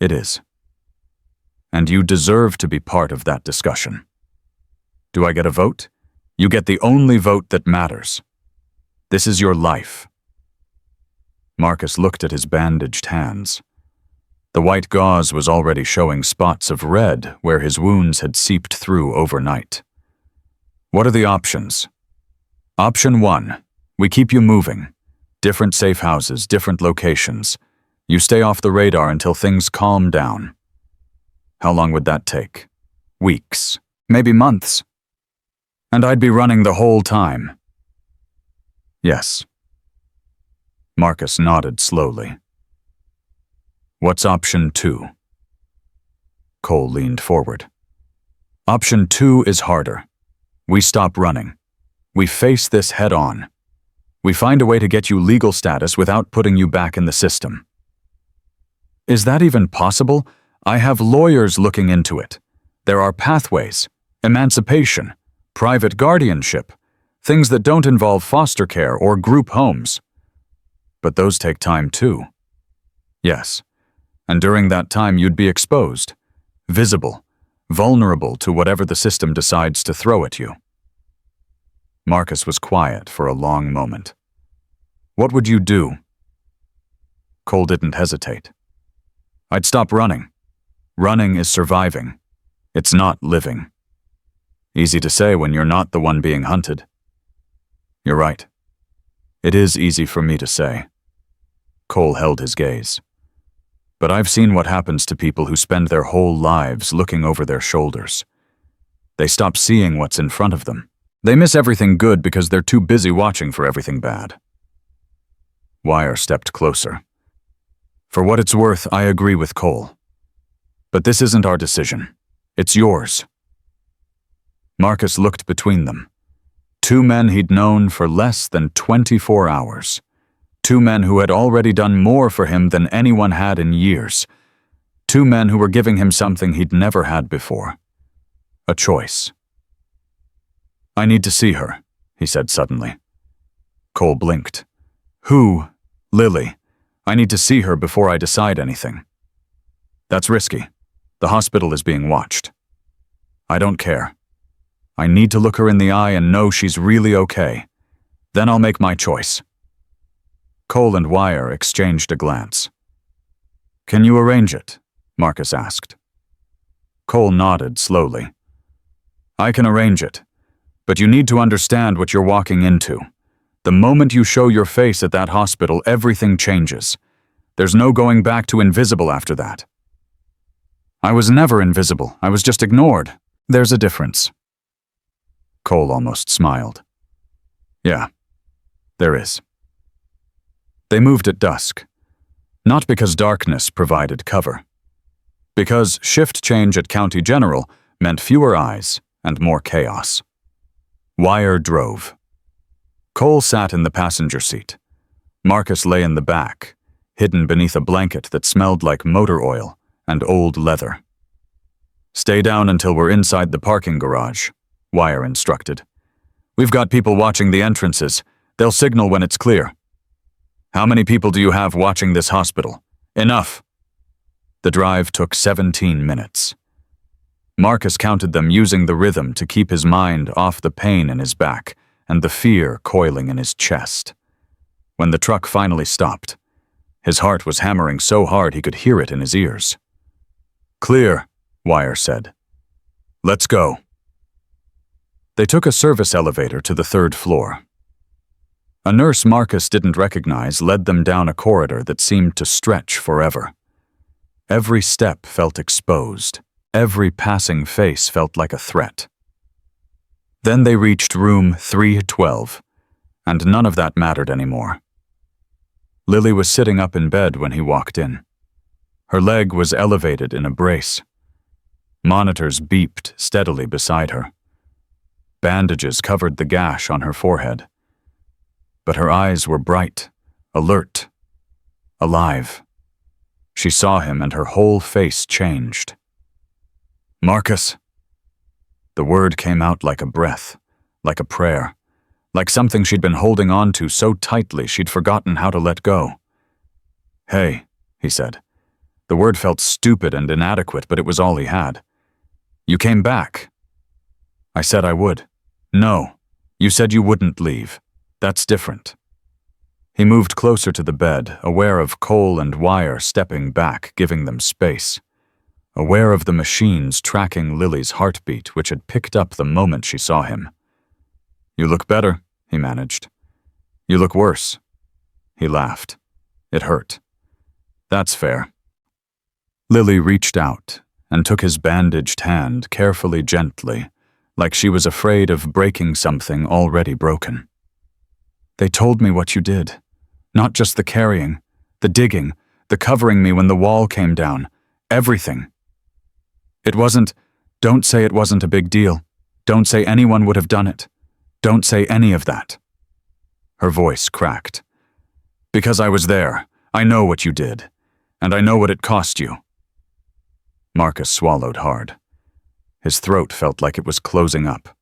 It is. And you deserve to be part of that discussion. Do I get a vote? You get the only vote that matters. This is your life." Marcus looked at his bandaged hands. The white gauze was already showing spots of red where his wounds had seeped through overnight. "What are the options?" "Option 1. We keep you moving. Different safe houses, different locations. You stay off the radar until things calm down." "How long would that take?" "Weeks. Maybe months." "And I'd be running the whole time." "Yes." Marcus nodded slowly. "What's option 2?" Cole leaned forward. "Option 2 is harder. We stop running. We face this head on. We find a way to get you legal status without putting you back in the system." "Is that even possible? I have lawyers looking into it. There are pathways, emancipation, private guardianship, things that don't involve foster care or group homes." "But those take time too." "Yes, and during that time you'd be exposed, visible, vulnerable to whatever the system decides to throw at you." Marcus was quiet for a long moment. "What would you do?" Cole didn't hesitate. "I'd stop running. Running is surviving. It's not living. Easy to say when you're not the one being hunted." "You're right. It is easy for me to say." Cole held his gaze. "But I've seen what happens to people who spend their whole lives looking over their shoulders. They stop seeing what's in front of them. They miss everything good because they're too busy watching for everything bad." Wire stepped closer. "For what it's worth, I agree with Cole. But this isn't our decision. It's yours." Marcus looked between them. Two men he'd known for less than 24 hours. Two men who had already done more for him than anyone had in years. Two men who were giving him something he'd never had before. A choice. "I need to see her," he said suddenly. Cole blinked. "Who?" "Lily. I need to see her before I decide anything." "That's risky. The hospital is being watched." "I don't care. I need to look her in the eye and know she's really okay. Then I'll make my choice." Cole and Wire exchanged a glance. "Can you arrange it?" Marcus asked. Cole nodded slowly. I can arrange it, but you need to understand what you're walking into. The moment you show your face at that hospital, everything changes. There's no going back to invisible after that. I was never invisible. I was just ignored. There's a difference. Cole almost smiled. Yeah, there is. They moved at dusk, not because darkness provided cover, because shift change at County General meant fewer eyes and more chaos. Wire drove. Cole sat in the passenger seat. Marcus lay in the back, hidden beneath a blanket that smelled like motor oil and old leather. Stay down until we're inside the parking garage, Wire instructed. We've got people watching the entrances. They'll signal when it's clear. How many people do you have watching this hospital? Enough. The drive took 17 minutes. Marcus counted them, using the rhythm to keep his mind off the pain in his back and the fear coiling in his chest. When the truck finally stopped, his heart was hammering so hard he could hear it in his ears. Clear, Wire said. Let's go. They took a service elevator to the 3rd floor. A nurse Marcus didn't recognize led them down a corridor that seemed to stretch forever. Every step felt exposed. Every passing face felt like a threat. Then they reached room 312, and none of that mattered anymore. Lily was sitting up in bed when he walked in. Her leg was elevated in a brace. Monitors beeped steadily beside her. Bandages covered the gash on her forehead. But her eyes were bright, alert, alive. She saw him and her whole face changed. Marcus. The word came out like a breath, like a prayer, like something she'd been holding on to so tightly she'd forgotten how to let go. Hey, he said. The word felt stupid and inadequate, but it was all he had. You came back. I said I would. No, you said you wouldn't leave. That's different. He moved closer to the bed, aware of Cole and Wire stepping back, giving them space. Aware of the machines tracking Lily's heartbeat, which had picked up the moment she saw him. You look better, he managed. You look worse. He laughed. It hurt. That's fair. Lily reached out and took his bandaged hand carefully, gently, like she was afraid of breaking something already broken. They told me what you did. Not just the carrying, the digging, the covering me when the wall came down. Everything. It wasn't, don't say it wasn't a big deal. Don't say anyone would have done it. Don't say any of that. Her voice cracked. Because I was there, I know what you did, and I know what it cost you. Marcus swallowed hard. His throat felt like it was closing up.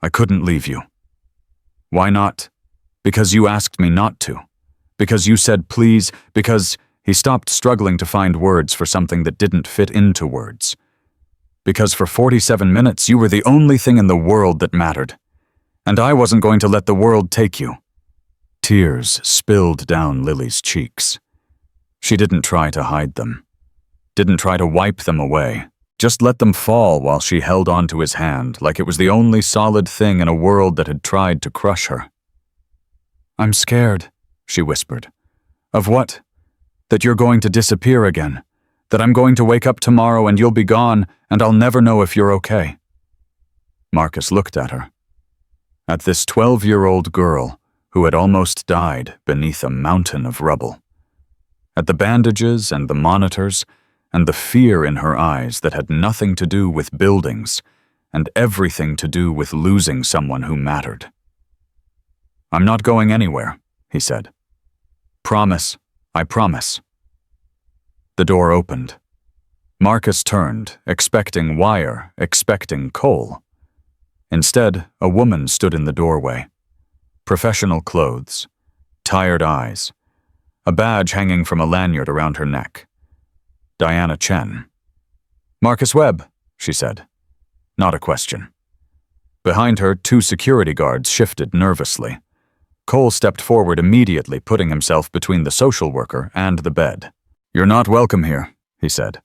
I couldn't leave you. Why not? Because you asked me not to. Because you said please, because he stopped struggling to find words for something that didn't fit into words. Because for 47 minutes you were the only thing in the world that mattered. And I wasn't going to let the world take you. Tears spilled down Lily's cheeks. She didn't try to hide them. Didn't try to wipe them away. Just let them fall while she held onto his hand like it was the only solid thing in a world that had tried to crush her. I'm scared, she whispered. Of what? That you're going to disappear again. That I'm going to wake up tomorrow and you'll be gone and I'll never know if you're okay. Marcus looked at her. At this 12-year-old girl who had almost died beneath a mountain of rubble. At the bandages and the monitors and the fear in her eyes that had nothing to do with buildings and everything to do with losing someone who mattered. I'm not going anywhere, he said. Promise, I promise. The door opened. Marcus turned, expecting Wire, expecting Cole. Instead, a woman stood in the doorway. Professional clothes, tired eyes, a badge hanging from a lanyard around her neck. Diana Chen. Marcus Webb, she said. Not a question. Behind her, 2 security guards shifted nervously. Cole stepped forward immediately, putting himself between the social worker and the bed. You're not welcome here, he said.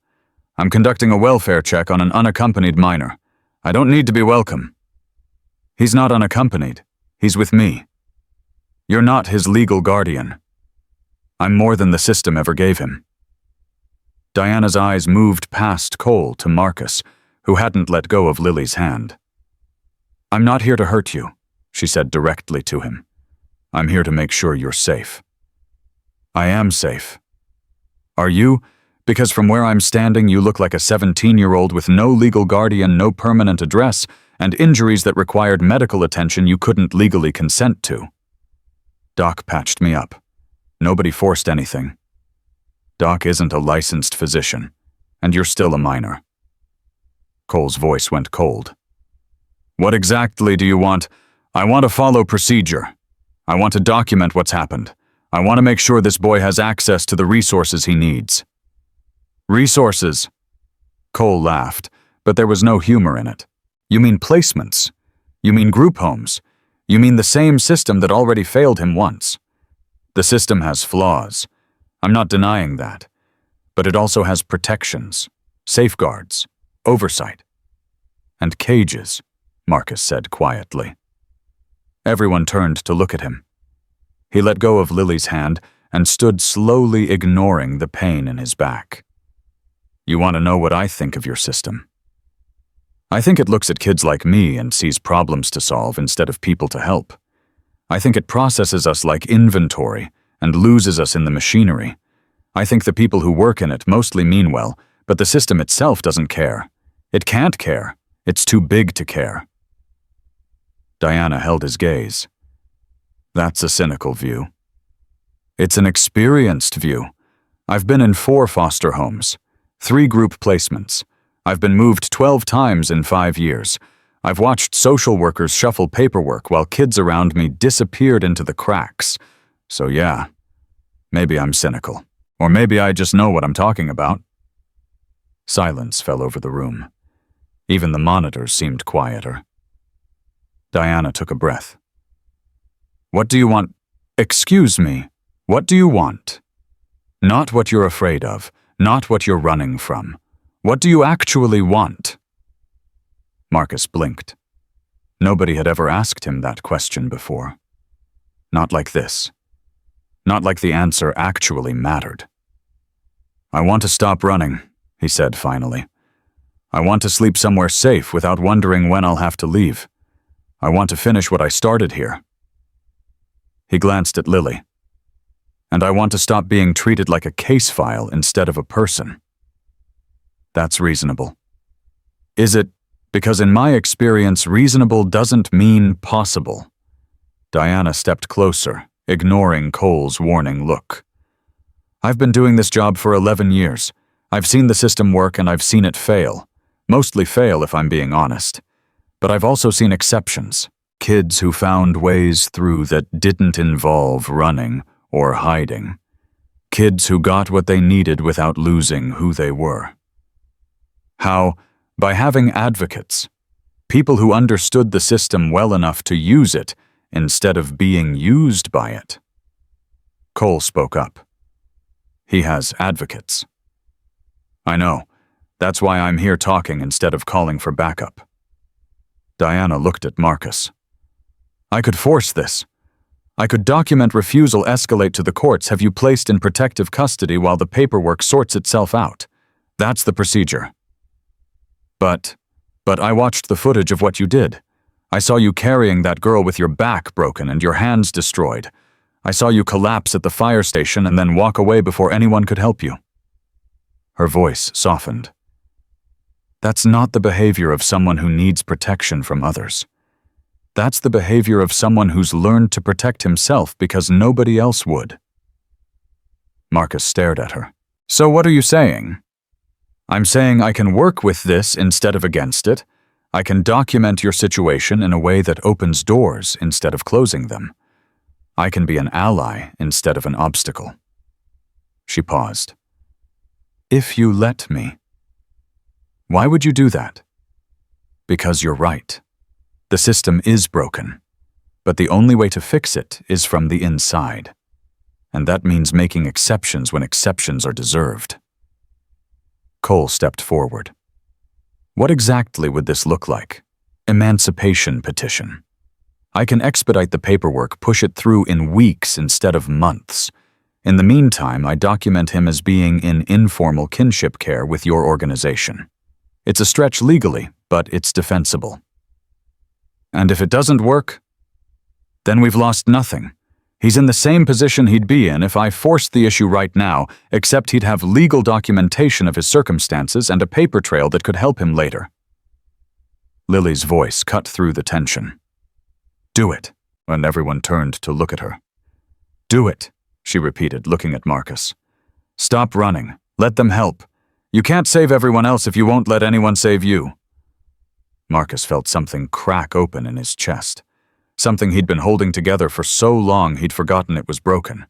I'm conducting a welfare check on an unaccompanied minor. I don't need to be welcome. He's not unaccompanied. He's with me. You're not his legal guardian. I'm more than the system ever gave him. Diana's eyes moved past Cole to Marcus, who hadn't let go of Lily's hand. I'm not here to hurt you, she said directly to him. I'm here to make sure you're safe. I am safe. Are you? Because from where I'm standing, you look like a 17-year-old with no legal guardian, no permanent address, and injuries that required medical attention you couldn't legally consent to. Doc patched me up. Nobody forced anything. Doc isn't a licensed physician, and you're still a minor. Cole's voice went cold. What exactly do you want? I want to follow procedure. I want to document what's happened. I want to make sure this boy has access to the resources he needs. Resources? Cole laughed, but there was no humor in it. You mean placements? You mean group homes? You mean the same system that already failed him once? The system has flaws. I'm not denying that. But it also has protections, safeguards, oversight. And cages, Marcus said quietly. Everyone turned to look at him. He let go of Lily's hand and stood slowly ignoring the pain in his back. You want to know what I think of your system? I think it looks at kids like me and sees problems to solve instead of people to help. I think it processes us like inventory and loses us in the machinery. I think the people who work in it mostly mean well, but the system itself doesn't care. It can't care. It's too big to care. Diana held his gaze. That's a cynical view. It's an experienced view. I've been in 4 foster homes, 3 group placements. I've been moved 12 times in 5 years. I've watched social workers shuffle paperwork while kids around me disappeared into the cracks. So yeah, maybe I'm cynical. Or maybe I just know what I'm talking about. Silence fell over the room. Even the monitors seemed quieter. Diana took a breath. What do you want? Excuse me, what do you want? Not what you're afraid of, not what you're running from. What do you actually want? Marcus blinked. Nobody had ever asked him that question before. Not like this. Not like the answer actually mattered. I want to stop running, he said finally. I want to sleep somewhere safe without wondering when I'll have to leave. I want to finish what I started here. He glanced at Lily. And I want to stop being treated like a case file instead of a person. That's reasonable. Is it? Because in my experience, reasonable doesn't mean possible. Diana stepped closer, ignoring Cole's warning look. I've been doing this job for 11 years. I've seen the system work and I've seen it fail. Mostly fail if I'm being honest. But I've also seen exceptions. Kids who found ways through that didn't involve running or hiding. Kids who got what they needed without losing who they were. How, by having advocates, people who understood the system well enough to use it instead of being used by it. Cole spoke up. He has advocates. I know. That's why I'm here talking instead of calling for backup. Diana looked at Marcus. I could force this. I could document refusal, escalate to the courts, have you placed in protective custody while the paperwork sorts itself out. That's the procedure. But I watched the footage of what you did. I saw you carrying that girl with your back broken and your hands destroyed. I saw you collapse at the fire station and then walk away before anyone could help you. Her voice softened. That's not the behavior of someone who needs protection from others. That's the behavior of someone who's learned to protect himself because nobody else would. Marcus stared at her. So what are you saying? I'm saying I can work with this instead of against it. I can document your situation in a way that opens doors instead of closing them. I can be an ally instead of an obstacle. She paused. If you let me. Why would you do that? Because you're right. The system is broken, but the only way to fix it is from the inside. And that means making exceptions when exceptions are deserved. Cole stepped forward. What exactly would this look like? Emancipation petition. I can expedite the paperwork, push it through in weeks instead of months. In the meantime, I document him as being in informal kinship care with your organization. It's a stretch legally, but it's defensible. And if it doesn't work, then we've lost nothing. He's in the same position he'd be in if I forced the issue right now, except he'd have legal documentation of his circumstances and a paper trail that could help him later. Lily's voice cut through the tension. Do it, and everyone turned to look at her. Do it, she repeated, looking at Marcus. Stop running. Let them help. You can't save everyone else if you won't let anyone save you. Marcus felt something crack open in his chest. Something he'd been holding together for so long he'd forgotten it was broken.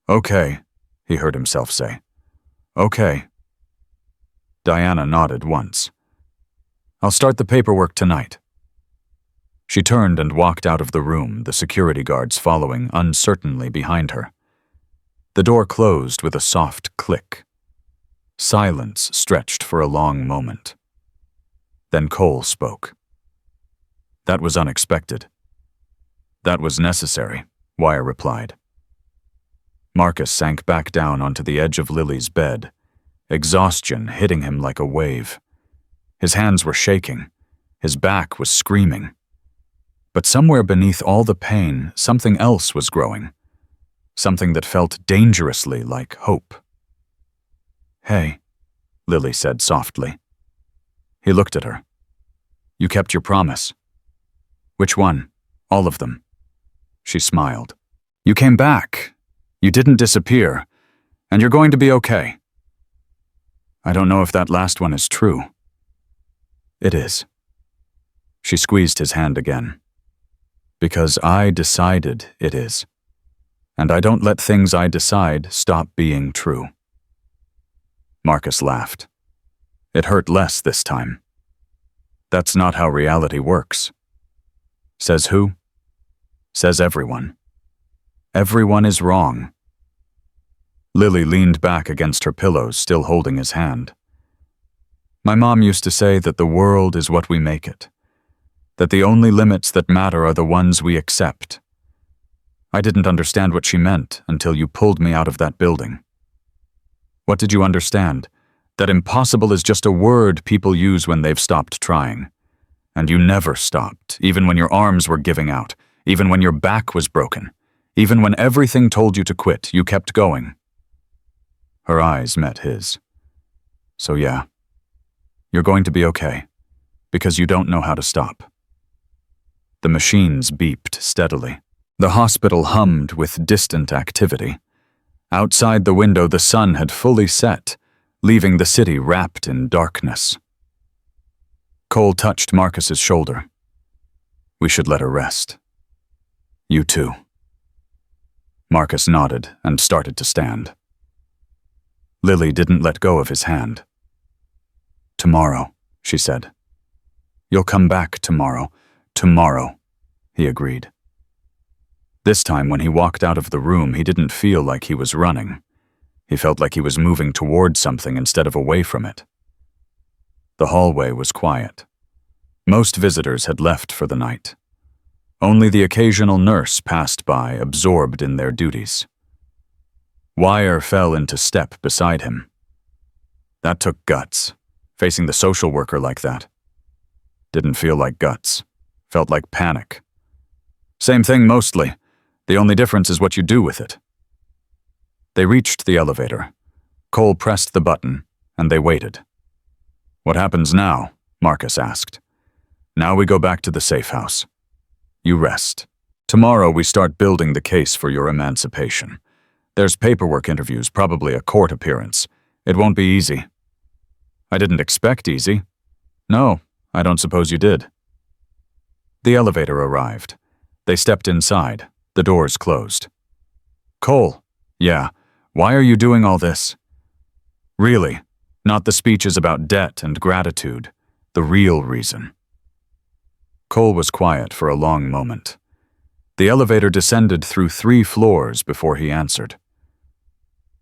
Okay, he heard himself say. Okay. Diana nodded once. I'll start the paperwork tonight. She turned and walked out of the room, the security guards following uncertainly behind her. The door closed with a soft click. Silence stretched for a long moment. Then Cole spoke. That was unexpected. That was necessary, Wire replied. Marcus sank back down onto the edge of Lily's bed, exhaustion hitting him like a wave. His hands were shaking. His back was screaming. But somewhere beneath all the pain, something else was growing. Something that felt dangerously like hope. Hey, Lily said softly. He looked at her. You kept your promise. Which one? All of them. She smiled. You came back. You didn't disappear. And you're going to be okay. I don't know if that last one is true. It is. She squeezed his hand again. Because I decided it is. And I don't let things I decide stop being true. Marcus laughed. It hurt less this time. That's not how reality works. Says who? Says everyone. Everyone is wrong. Lily leaned back against her pillows, still holding his hand. My mom used to say that the world is what we make it. That the only limits that matter are the ones we accept. I didn't understand what she meant until you pulled me out of that building. What did you understand? That impossible is just a word people use when they've stopped trying. And you never stopped, even when your arms were giving out, even when your back was broken, even when everything told you to quit, you kept going. Her eyes met his. So yeah, you're going to be okay, because you don't know how to stop. The machines beeped steadily. The hospital hummed with distant activity. Outside the window, the sun had fully set, leaving the city wrapped in darkness. Cole touched Marcus's shoulder. We should let her rest. You too. Marcus nodded and started to stand. Lily didn't let go of his hand. Tomorrow, she said. You'll come back tomorrow. Tomorrow, he agreed. This time when he walked out of the room, he didn't feel like he was running. He felt like he was moving toward something instead of away from it. The hallway was quiet. Most visitors had left for the night. Only the occasional nurse passed by, absorbed in their duties. Wire fell into step beside him. That took guts, facing the social worker like that. Didn't feel like guts. Felt like panic. Same thing mostly. The only difference is what you do with it. They reached the elevator. Cole pressed the button, and they waited. What happens now? Marcus asked. Now we go back to the safe house. You rest. Tomorrow we start building the case for your emancipation. There's paperwork interviews, probably a court appearance. It won't be easy. I didn't expect easy. No, I don't suppose you did. The elevator arrived. They stepped inside. The doors closed. Cole, yeah, why are you doing all this? Really, not the speeches about debt and gratitude, the real reason. Cole was quiet for a long moment. The elevator descended through 3 floors before he answered.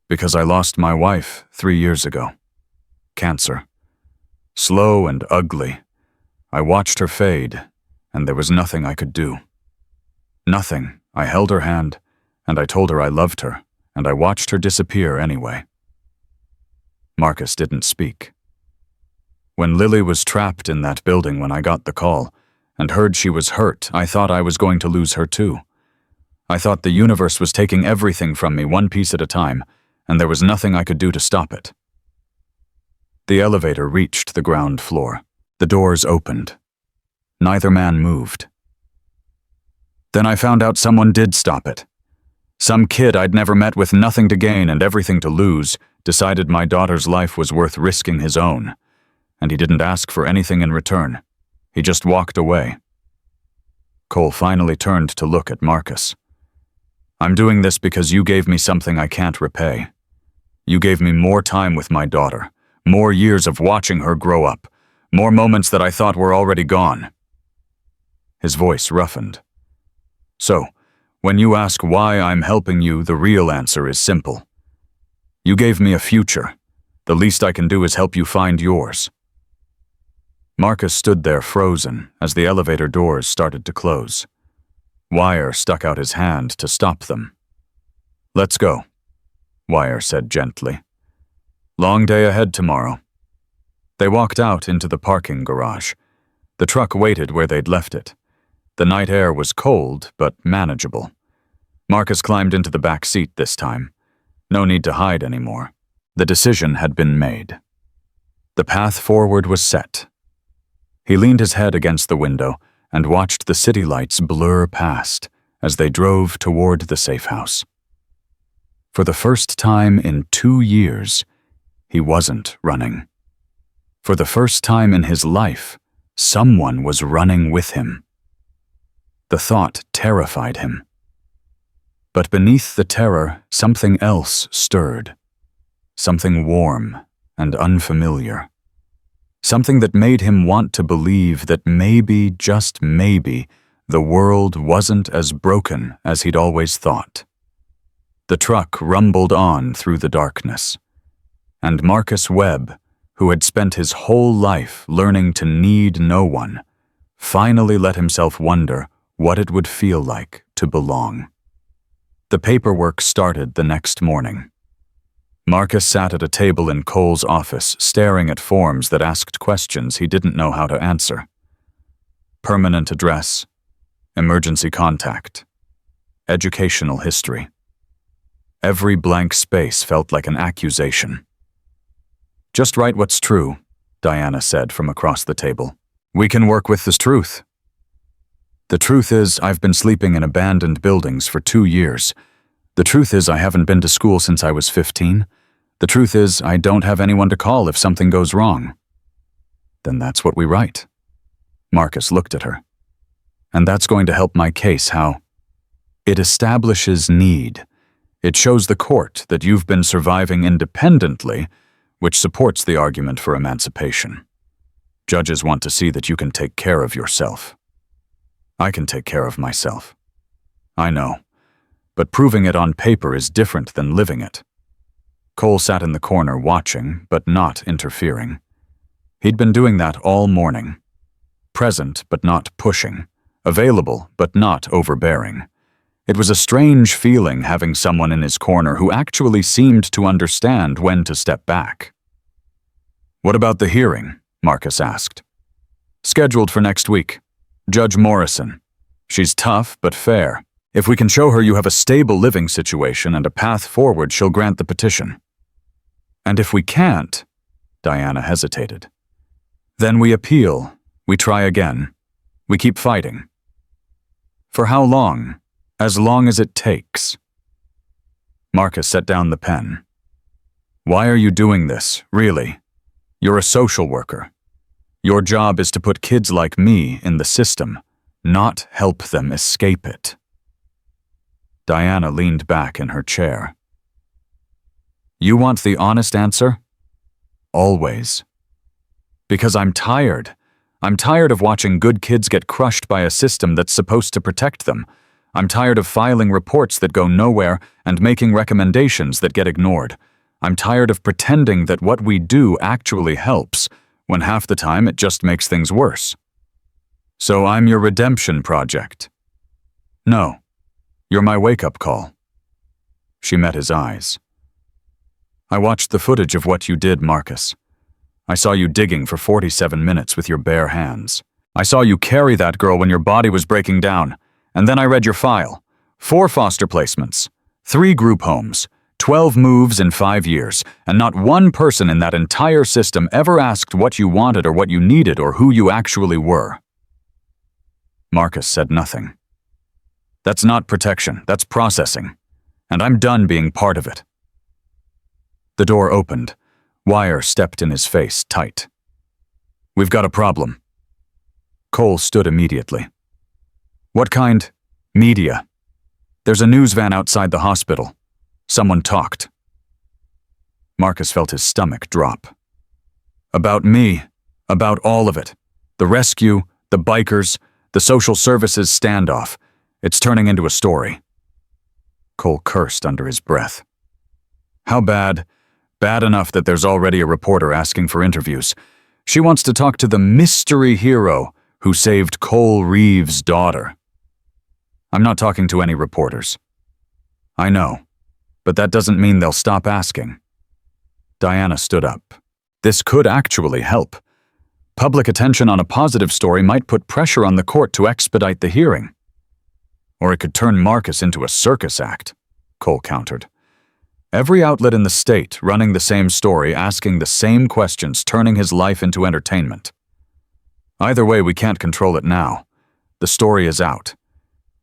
Because I lost my wife 3 years ago. cancer. Slow and ugly. I watched her fade, and there was nothing I could do. Nothing. I held her hand, and I told her I loved her, and I watched her disappear anyway. Marcus didn't speak. When Lily was trapped in that building when I got the call, and heard she was hurt, I thought I was going to lose her too. I thought the universe was taking everything from me one piece at a time, and there was nothing I could do to stop it. The elevator reached the ground floor. The doors opened. Neither man moved. Then I found out someone did stop it. Some kid I'd never met with nothing to gain and everything to lose decided my daughter's life was worth risking his own, and he didn't ask for anything in return. He just walked away. Cole finally turned to look at Marcus. I'm doing this because you gave me something I can't repay. You gave me more time with my daughter, more years of watching her grow up, more moments that I thought were already gone. His voice roughened. So, when you ask why I'm helping you, the real answer is simple. You gave me a future. The least I can do is help you find yours. Marcus stood there frozen as the elevator doors started to close. Wire stuck out his hand to stop them. Let's go, Wire said gently. Long day ahead tomorrow. They walked out into the parking garage. The truck waited where they'd left it. The night air was cold, but manageable. Marcus climbed into the back seat this time. No need to hide anymore. The decision had been made. The path forward was set. He leaned his head against the window and watched the city lights blur past as they drove toward the safe house. For the first time in 2 years, he wasn't running. For the first time in his life, someone was running with him. The thought terrified him. But beneath the terror, something else stirred. Something warm and unfamiliar. Something that made him want to believe that maybe, just maybe, the world wasn't as broken as he'd always thought. The truck rumbled on through the darkness. And Marcus Webb, who had spent his whole life learning to need no one, finally let himself wonder what it would feel like to belong. The paperwork started the next morning. Marcus sat at a table in Cole's office, staring at forms that asked questions he didn't know how to answer. Permanent address, emergency contact, educational history. Every blank space felt like an accusation. Just write what's true, Diana said from across the table. We can work with this truth. The truth is, I've been sleeping in abandoned buildings for 2 years. The truth is, I haven't been to school since I was 15. The truth is, I don't have anyone to call if something goes wrong. Then that's what we write. Marcus looked at her. And that's going to help my case, how? It establishes need. It shows the court that you've been surviving independently, which supports the argument for emancipation. Judges want to see that you can take care of yourself. I can take care of myself. I know. But proving it on paper is different than living it. Cole sat in the corner watching, but not interfering. He'd been doing that all morning. Present, but not pushing. Available, but not overbearing. It was a strange feeling having someone in his corner who actually seemed to understand when to step back. What about the hearing? Marcus asked. Scheduled for next week. Judge Morrison. She's tough, but fair. If we can show her you have a stable living situation and a path forward, she'll grant the petition. And if we can't, Diana hesitated. Then we appeal. We try again. We keep fighting. For how long? As long as it takes. Marcus set down the pen. Why are you doing this, really? You're a social worker. Your job is to put kids like me in the system, not help them escape it. Diana leaned back in her chair. You want the honest answer? Always. Because I'm tired. I'm tired of watching good kids get crushed by a system that's supposed to protect them. I'm tired of filing reports that go nowhere and making recommendations that get ignored. I'm tired of pretending that what we do actually helps, when half the time it just makes things worse. So I'm your redemption project. No, you're my wake-up call. She met his eyes. I watched the footage of what you did, Marcus. I saw you digging for 47 minutes with your bare hands. I saw you carry that girl when your body was breaking down, and then I read your file. 4 foster placements, 3 group homes, 12 moves in 5 years, and not one person in that entire system ever asked what you wanted or what you needed or who you actually were. Marcus said nothing. That's not protection, that's processing, and I'm done being part of it. The door opened. Wire stepped in his face, tight. We've got a problem. Cole stood immediately. What kind? Media. There's a news van outside the hospital. Someone talked. Marcus felt his stomach drop. About me. About all of it. The rescue, the bikers, the social services standoff. It's turning into a story. Cole cursed under his breath. How bad? Bad enough that there's already a reporter asking for interviews. She wants to talk to the mystery hero who saved Cole Reeves' daughter. I'm not talking to any reporters. I know, but that doesn't mean they'll stop asking. Diana stood up. This could actually help. Public attention on a positive story might put pressure on the court to expedite the hearing. Or it could turn Marcus into a circus act, Cole countered. Every outlet in the state running the same story, asking the same questions, turning his life into entertainment. Either way, we can't control it now. The story is out.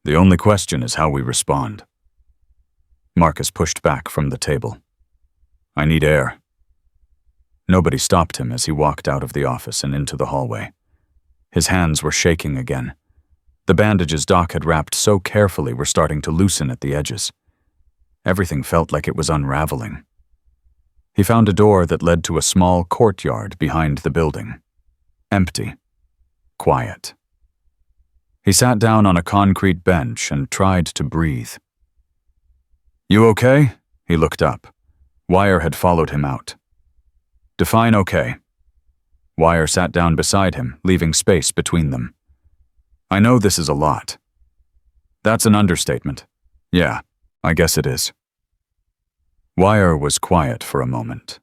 The only question is how we respond. Marcus pushed back from the table. I need air. Nobody stopped him as he walked out of the office and into the hallway. His hands were shaking again. The bandages Doc had wrapped so carefully were starting to loosen at the edges. Everything felt like it was unraveling. He found a door that led to a small courtyard behind the building. Empty. Quiet. He sat down on a concrete bench and tried to breathe. You okay? He looked up. Wire had followed him out. Define okay. Wire sat down beside him, leaving space between them. I know this is a lot. That's an understatement. Yeah, I guess it is. Wire was quiet for a moment.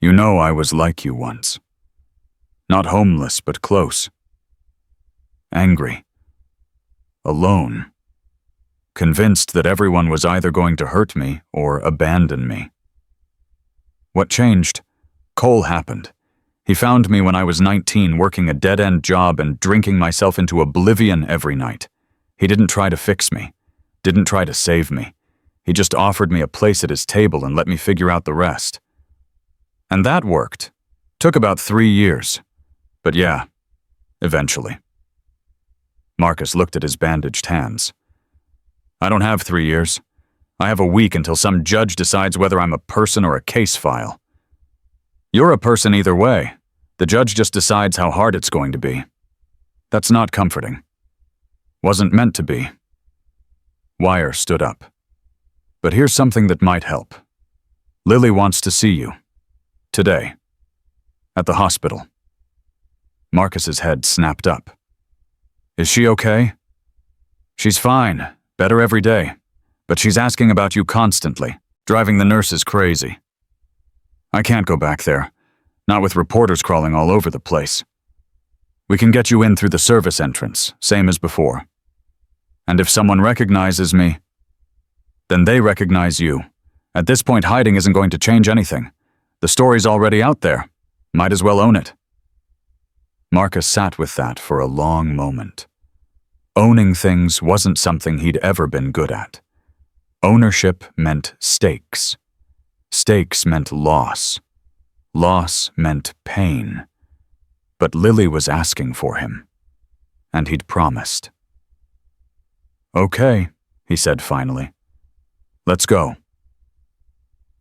You know I was like you once. Not homeless, but close. Angry. Alone. Convinced that everyone was either going to hurt me or abandon me. What changed? Cole happened. He found me when I was 19, working a dead-end job and drinking myself into oblivion every night. He didn't try to fix me. Didn't try to save me. He just offered me a place at his table and let me figure out the rest. And that worked. Took about 3 years. But yeah, eventually. Marcus looked at his bandaged hands. I don't have 3 years. I have a week until some judge decides whether I'm a person or a case file. You're a person either way. The judge just decides how hard it's going to be. That's not comforting. Wasn't meant to be. Wire stood up. But here's something that might help. Lily wants to see you. Today. At the hospital. Marcus's head snapped up. Is she okay? She's fine. Better every day. But she's asking about you constantly, driving the nurses crazy. I can't go back there. Not with reporters crawling all over the place. We can get you in through the service entrance, same as before. And if someone recognizes me, then they recognize you. At this point, hiding isn't going to change anything. The story's already out there. Might as well own it. Marcus sat with that for a long moment. Owning things wasn't something he'd ever been good at. Ownership meant stakes. Stakes meant loss. Loss meant pain. But Lily was asking for him. And he'd promised. Okay, he said finally. Let's go.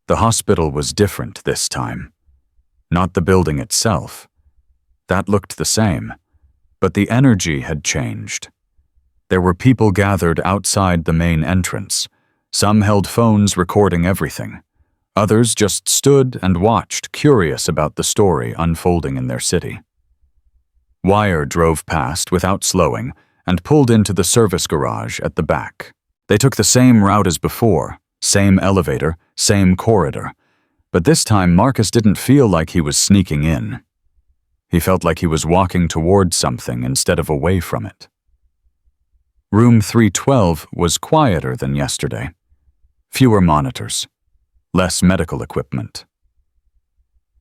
The hospital was different this time. Not the building itself. That looked the same. But the energy had changed. There were people gathered outside the main entrance. Some held phones recording everything. Others just stood and watched, curious about the story unfolding in their city. Wire drove past without slowing and pulled into the service garage at the back. They took the same route as before, same elevator, same corridor, but this time Marcus didn't feel like he was sneaking in. He felt like he was walking toward something instead of away from it. Room 312 was quieter than yesterday. Fewer monitors. Less medical equipment.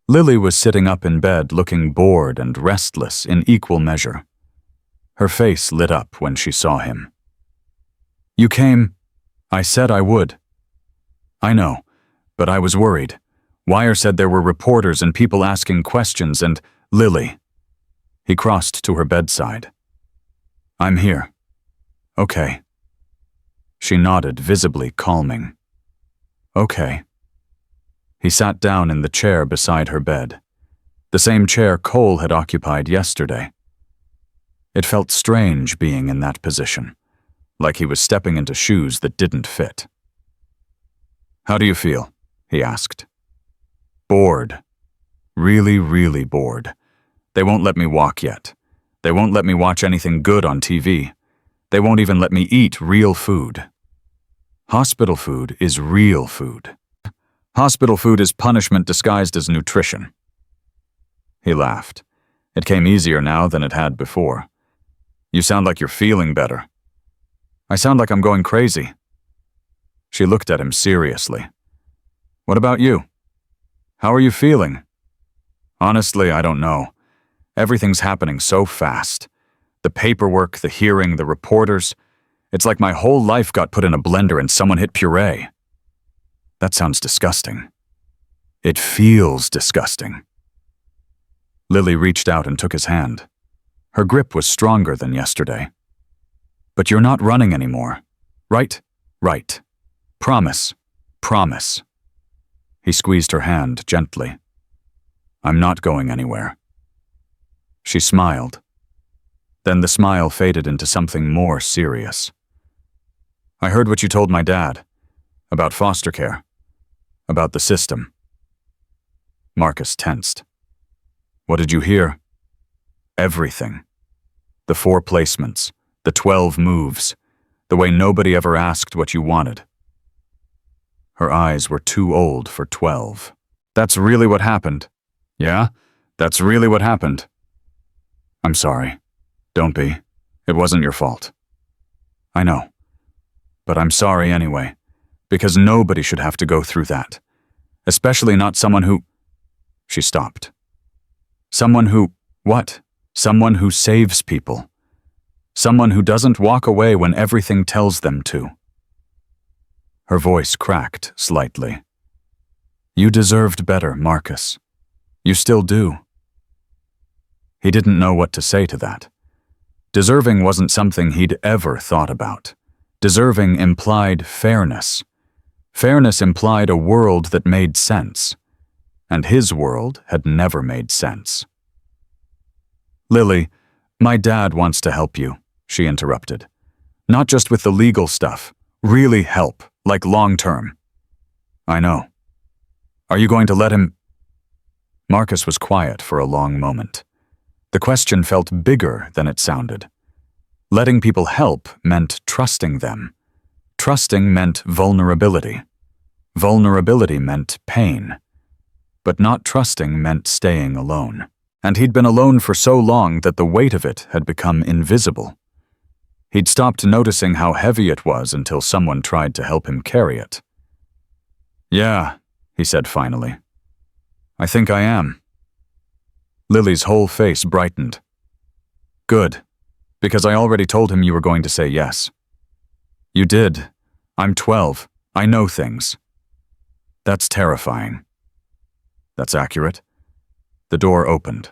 Lily was sitting up in bed looking bored and restless in equal measure. Her face lit up when she saw him. "You came. I said I would." "I know, but I was worried. Wire said there were reporters and people asking questions and Lily." He crossed to her bedside. "I'm here." "Okay." She nodded, visibly calming. "Okay." He sat down in the chair beside her bed, the same chair Cole had occupied yesterday. It felt strange being in that position, like he was stepping into shoes that didn't fit. "How do you feel?" he asked. "Bored. Really, really bored. They won't let me walk yet. They won't let me watch anything good on TV. They won't even let me eat real food. Hospital food is real food. Hospital food is punishment disguised as nutrition." He laughed. It came easier now than it had before. "You sound like you're feeling better." "I sound like I'm going crazy." She looked at him seriously. "What about you? How are you feeling?" "Honestly, I don't know. Everything's happening so fast. The paperwork, the hearing, the reporters. It's like my whole life got put in a blender and someone hit puree." "That sounds disgusting." "It feels disgusting." Lily reached out and took his hand. Her grip was stronger than yesterday. "But you're not running anymore. Right? Right. Promise. Promise." He squeezed her hand gently. "I'm not going anywhere." She smiled. Then the smile faded into something more serious. "I heard what you told my dad. About foster care. About the system." Marcus tensed. "What did you hear?" "Everything. The 4 placements, the 12 moves, the way nobody ever asked what you wanted." Her eyes were too old for 12. "That's really what happened." "Yeah? That's really what happened." "I'm sorry. Don't be. It wasn't your fault." "I know. But I'm sorry anyway, because nobody should have to go through that. Especially not someone who—" She stopped. "Someone who— what? Someone who saves people. Someone who doesn't walk away when everything tells them to." Her voice cracked slightly. "You deserved better, Marcus. You still do." He didn't know what to say to that. Deserving wasn't something he'd ever thought about. Deserving implied fairness. Fairness implied a world that made sense. And his world had never made sense. "Lily, my dad wants to help you," she interrupted. "Not just with the legal stuff. Really help, like long-term." "I know. Are you going to let him—" Marcus was quiet for a long moment. The question felt bigger than it sounded. Letting people help meant trusting them. Trusting meant vulnerability. Vulnerability meant pain. But not trusting meant staying alone. And he'd been alone for so long that the weight of it had become invisible. He'd stopped noticing how heavy it was until someone tried to help him carry it. "Yeah," he said finally. "I think I am." Lily's whole face brightened. "Good, because I already told him you were going to say yes." "You did. I'm 12. I know things." "That's terrifying." "That's accurate." The door opened.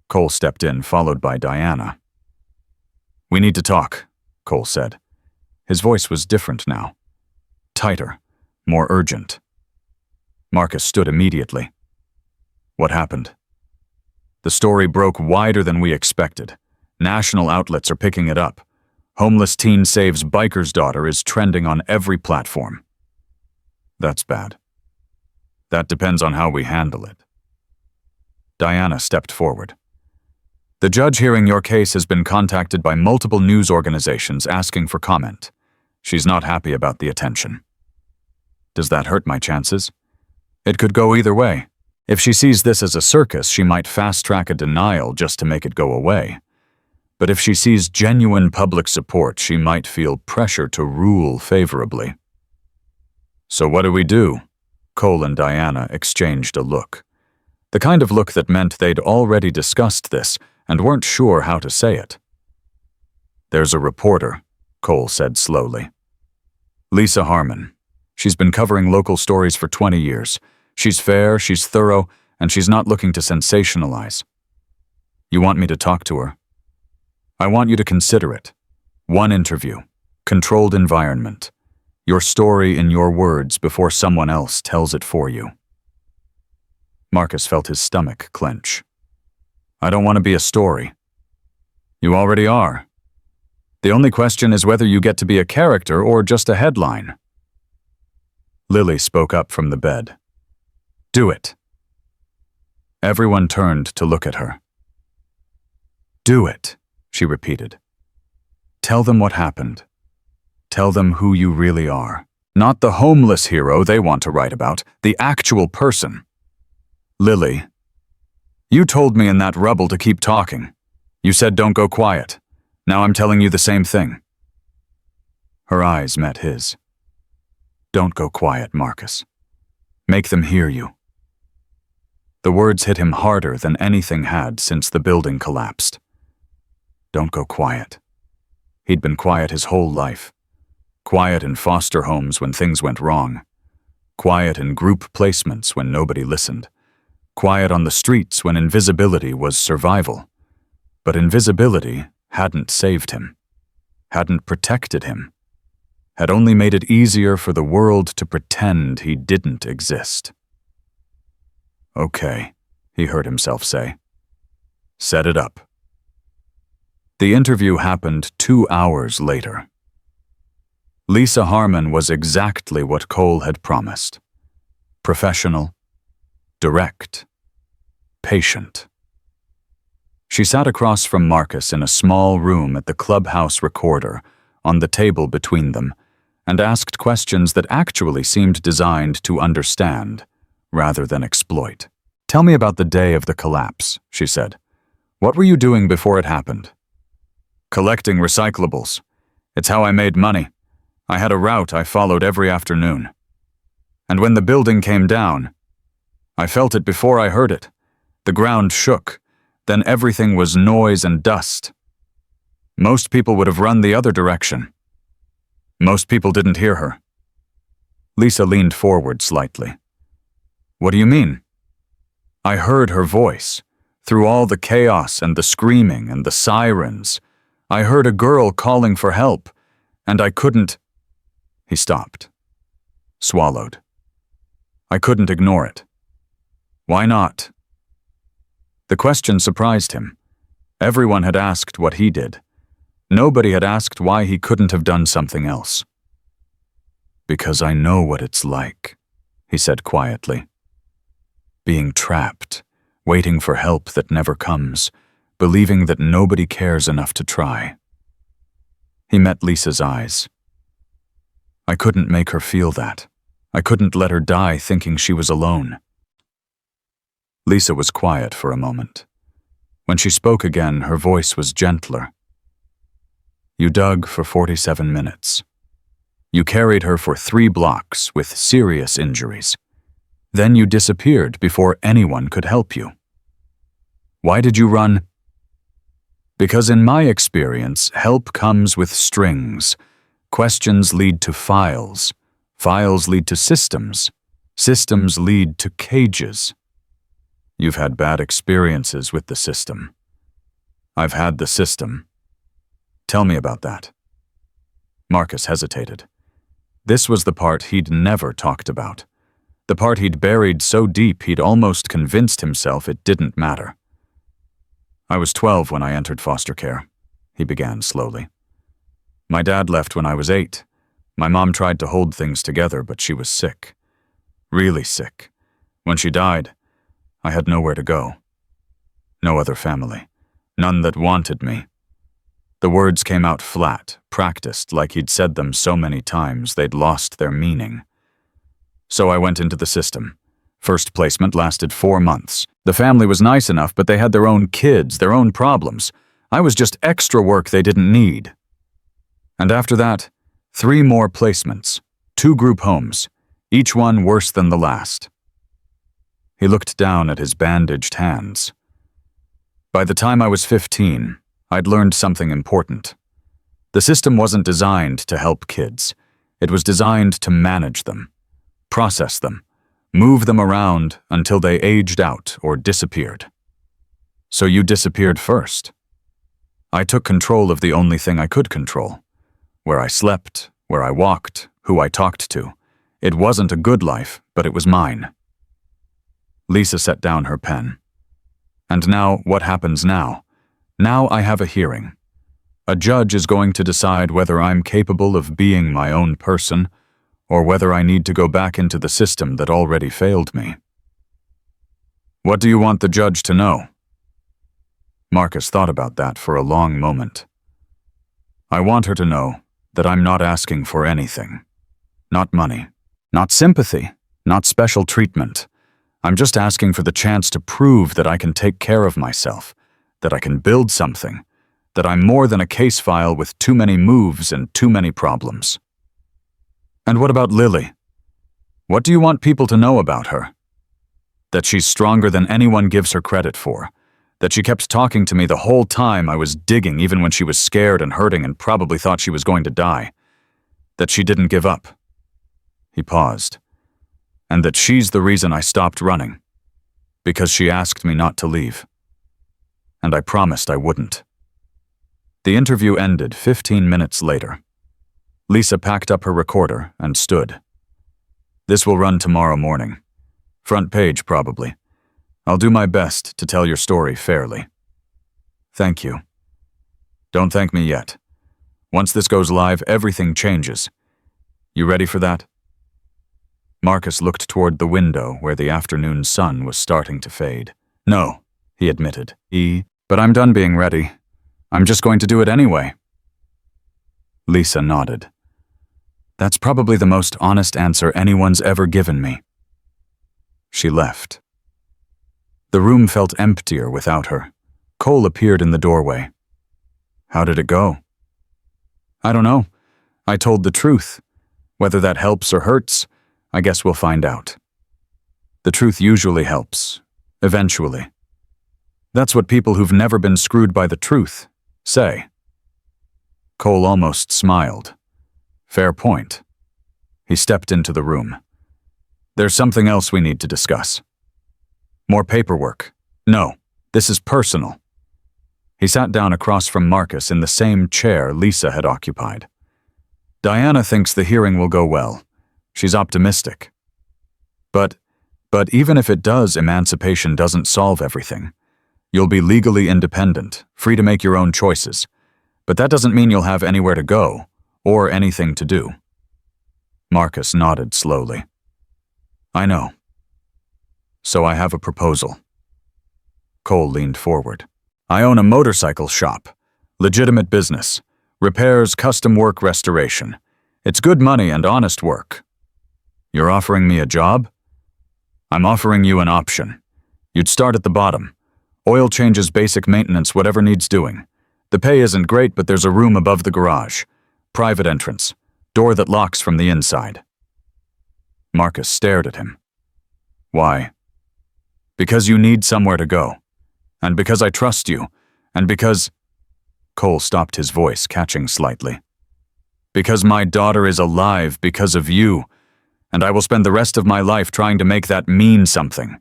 Cole stepped in, followed by Diana. "We need to talk," Cole said. His voice was different now. Tighter, more urgent. Marcus stood immediately. "What happened?" "The story broke wider than we expected. National outlets are picking it up. Homeless teen saves biker's daughter is trending on every platform." "That's bad." That depends on how we handle it. Diana stepped forward. The judge hearing your case has been contacted by multiple news organizations asking for comment. She's not happy about the attention. Does that hurt my chances? It could go either way. If she sees this as a circus, she might fast-track a denial just to make it go away. But if she sees genuine public support, she might feel pressure to rule favorably. So what do we do? Cole and Diana exchanged a look. The kind of look that meant they'd already discussed this and weren't sure how to say it. There's a reporter, Cole said slowly. Lisa Harmon. She's been covering local stories for 20 years. She's fair, she's thorough, and she's not looking to sensationalize. You want me to talk to her? I want you to consider it. One interview, controlled environment. Your story in your words before someone else tells it for you. Marcus felt his stomach clench. I don't want to be a story. You already are. The only question is whether you get to be a character or just a headline. Lily spoke up from the bed. Do it. Everyone turned to look at her. Do it, she repeated. Tell them what happened. Tell them who you really are. Not the homeless hero they want to write about, the actual person. Lily, you told me in that Rubble to keep talking. You said don't go quiet. Now I'm telling you the same thing. Her eyes met his. Don't go quiet, Marcus. Make them hear you. The words hit him harder than anything had since the building collapsed. Don't go quiet. He'd been quiet his whole life. Quiet in foster homes when things went wrong. Quiet in group placements when nobody listened. Quiet on the streets when invisibility was survival. But invisibility hadn't saved him, hadn't protected him, had only made it easier for the world to pretend he didn't exist. Okay, he heard himself say. Set it up. The interview happened 2 hours later. Lisa Harmon was exactly what Cole had promised. Professional, direct, patient. She sat across from Marcus in a small room at the clubhouse recorder, on the table between them, and asked questions that actually seemed designed to understand, rather than exploit. Tell me about the day of the collapse, she said. What were you doing before it happened? Collecting recyclables. It's how I made money. I had a route I followed every afternoon. And when the building came down, I felt it before I heard it. The ground shook. Then everything was noise and dust. Most people would have run the other direction. Most people didn't hear her. Lisa leaned forward slightly. What do you mean? I heard her voice. Through all the chaos and the screaming and the sirens, I heard a girl calling for help, and I couldn't... He stopped. Swallowed. I couldn't ignore it. Why not? The question surprised him. Everyone had asked what he did. Nobody had asked why he couldn't have done something else. Because I know what it's like, he said quietly. Being trapped, waiting for help that never comes, believing that nobody cares enough to try. He met Lisa's eyes. I couldn't make her feel that. I couldn't let her die thinking she was alone. Lisa was quiet for a moment. When she spoke again, her voice was gentler. You dug for 47 minutes. You carried her for 3 blocks with serious injuries. Then you disappeared before anyone could help you. Why did you run? Because in my experience, help comes with strings. Questions lead to files. Files lead to systems. Systems lead to cages. You've had bad experiences with the system. I've had the system. Tell me about that. Marcus hesitated. This was the part he'd never talked about. The part he'd buried so deep he'd almost convinced himself it didn't matter. I was 12 when I entered foster care, he began slowly. My dad left when I was 8. My mom tried to hold things together, but she was sick. Really sick. When she died, I had nowhere to go. No other family. None that wanted me. The words came out flat, practiced like he'd said them so many times they'd lost their meaning. So I went into the system. First placement lasted 4 months. The family was nice enough, but they had their own kids, their own problems. I was just extra work they didn't need. And after that, 3 more placements, 2 group homes, each one worse than the last. He looked down at his bandaged hands. By the time I was 15, I'd learned something important. The system wasn't designed to help kids. It was designed to manage them, process them, move them around until they aged out or disappeared. So you disappeared first. I took control of the only thing I could control. Where I slept, where I walked, who I talked to. It wasn't a good life, but it was mine. Lisa set down her pen. And now, what happens now? Now I have a hearing. A judge is going to decide whether I'm capable of being my own person, or whether I need to go back into the system that already failed me. What do you want the judge to know? Marcus thought about that for a long moment. I want her to know that I'm not asking for anything. Not money, not sympathy, not special treatment. I'm just asking for the chance to prove that I can take care of myself, that I can build something, that I'm more than a case file with too many moves and too many problems. And what about Lily? What do you want people to know about her? That she's stronger than anyone gives her credit for. That she kept talking to me the whole time I was digging, even when she was scared and hurting and probably thought she was going to die. That she didn't give up. He paused. And that she's the reason I stopped running. Because she asked me not to leave. And I promised I wouldn't. The interview ended 15 minutes later. Lisa packed up her recorder and stood. This will run tomorrow morning. Front page, probably. I'll do my best to tell your story fairly. Thank you. Don't thank me yet. Once this goes live, everything changes. You ready for that? Marcus looked toward the window where the afternoon sun was starting to fade. No, he admitted. But I'm done being ready. I'm just going to do it anyway. Lisa nodded. That's probably the most honest answer anyone's ever given me. She left. The room felt emptier without her. Cole appeared in the doorway. How did it go? I don't know. I told the truth. Whether that helps or hurts, I guess we'll find out. The truth usually helps. Eventually. That's what people who've never been screwed by the truth say. Cole almost smiled. Fair point. He stepped into the room. There's something else we need to discuss. More paperwork. No, this is personal. He sat down across from Marcus in the same chair Lisa had occupied. Diana thinks the hearing will go well. She's optimistic. But even if it does, emancipation doesn't solve everything. You'll be legally independent, free to make your own choices. But that doesn't mean you'll have anywhere to go, or anything to do. Marcus nodded slowly. I know. So I have a proposal. Cole leaned forward. I own a motorcycle shop. Legitimate business. Repairs, custom work, restoration. It's good money and honest work. You're offering me a job? I'm offering you an option. You'd start at the bottom. Oil changes, basic maintenance, whatever needs doing. The pay isn't great, but there's a room above the garage. Private entrance. Door that locks from the inside. Marcus stared at him. Why? Because you need somewhere to go. And because I trust you. And because... Cole stopped his voice, catching slightly. Because my daughter is alive because of you. And I will spend the rest of my life trying to make that mean something.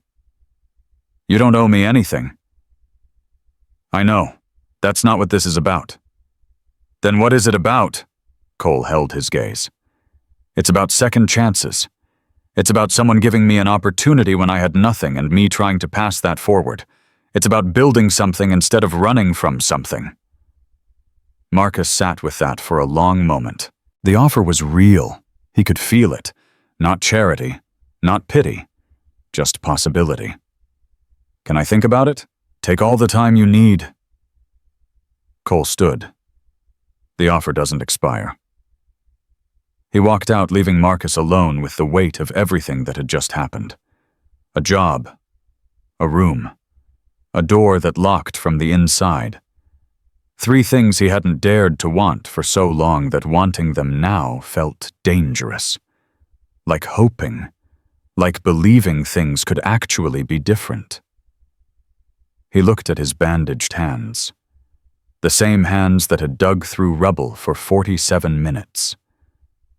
You don't owe me anything. I know. That's not what this is about. Then what is it about? Cole held his gaze. It's about second chances. It's about someone giving me an opportunity when I had nothing and me trying to pass that forward. It's about building something instead of running from something. Marcus sat with that for a long moment. The offer was real. He could feel it. Not charity, not pity. just possibility. Can I think about it? Take all the time you need. Cole stood. The offer doesn't expire. He walked out, leaving Marcus alone with the weight of everything that had just happened. A job, a room, a door that locked from the inside. 3 things he hadn't dared to want for so long that wanting them now felt dangerous. Like hoping, like believing things could actually be different. He looked at his bandaged hands. The same hands that had dug through rubble for 47 minutes.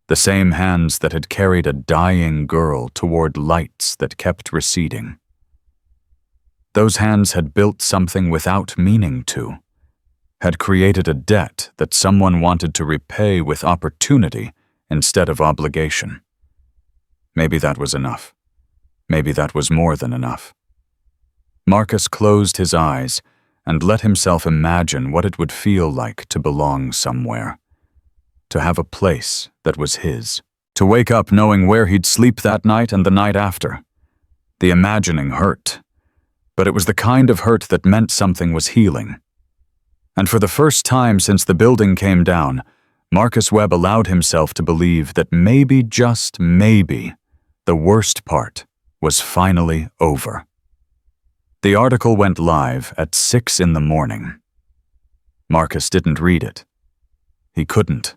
The same hands that had carried a dying girl toward lights that kept receding. Those hands had built something without meaning to, had created a debt that someone wanted to repay with opportunity instead of obligation. Maybe that was enough. Maybe that was more than enough. Marcus closed his eyes and let himself imagine what it would feel like to belong somewhere. To have a place that was his. To wake up knowing where he'd sleep that night and the night after. The imagining hurt. But it was the kind of hurt that meant something was healing. And for the first time since the building came down, Marcus Webb allowed himself to believe that maybe, just maybe, the worst part was finally over. The article went live at 6 in the morning. Marcus didn't read it. He couldn't.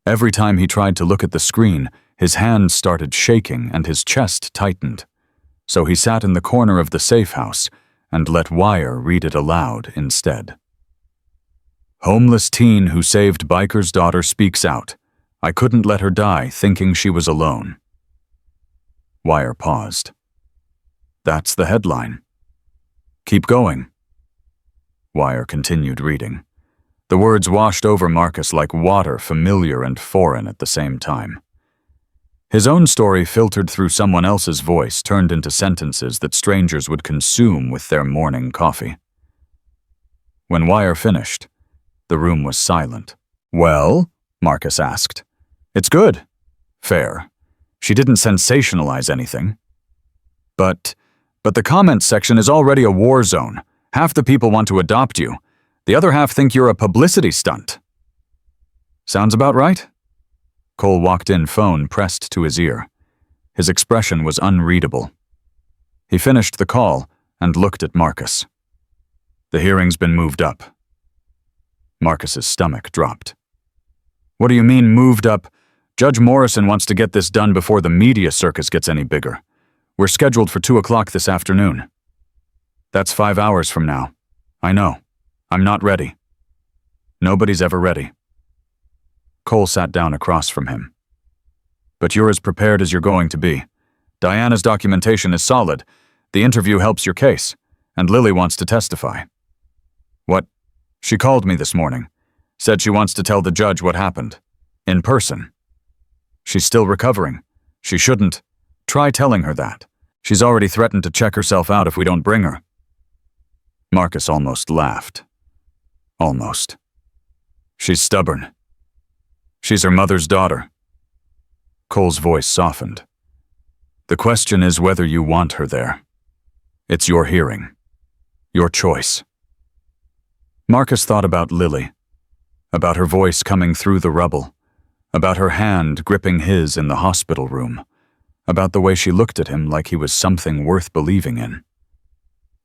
Every time he tried to look at the screen, his hands started shaking and his chest tightened. So he sat in the corner of the safe house and let Wire read it aloud instead. Homeless teen who saved biker's daughter speaks out. I couldn't let her die thinking she was alone. Wire paused. That's the headline. Keep going. Wire continued reading. The words washed over Marcus like water, familiar and foreign at the same time. His own story filtered through someone else's voice, turned into sentences that strangers would consume with their morning coffee. When Wire finished, the room was silent. Well? Marcus asked. It's good. Fair. She didn't sensationalize anything. But the comments section is already a war zone. Half the people want to adopt you. The other half think you're a publicity stunt. Sounds about right? Cole walked in, phone pressed to his ear. His expression was unreadable. He finished the call and looked at Marcus. The hearing's been moved up. Marcus's stomach dropped. What do you mean, moved up? Judge Morrison wants to get this done before the media circus gets any bigger. We're scheduled for 2 o'clock this afternoon. That's 5 hours from now. I know. I'm not ready. Nobody's ever ready. Cole sat down across from him. But you're as prepared as you're going to be. Diana's documentation is solid. The interview helps your case. And Lily wants to testify. What? She called me this morning. Said she wants to tell the judge what happened. In person. She's still recovering. She shouldn't. Try telling her that. She's already threatened to check herself out if we don't bring her. Marcus almost laughed. Almost. She's stubborn. She's her mother's daughter. Cole's voice softened. The question is whether you want her there. It's your hearing. Your choice. Marcus thought about Lily. About her voice coming through the rubble. About her hand gripping his in the hospital room. About the way she looked at him like he was something worth believing in.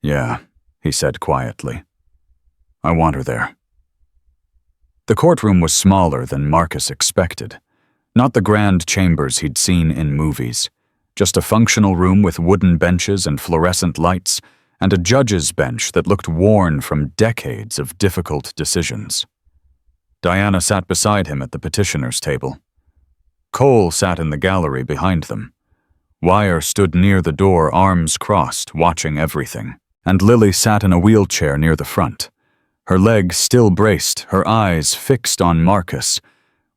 Yeah, he said quietly. I want her there. The courtroom was smaller than Marcus expected. Not the grand chambers he'd seen in movies. Just a functional room with wooden benches and fluorescent lights, and a judge's bench that looked worn from decades of difficult decisions. Diana sat beside him at the petitioner's table. Cole sat in the gallery behind them. Wire stood near the door, arms crossed, watching everything. And Lily sat in a wheelchair near the front. Her legs still braced, her eyes fixed on Marcus,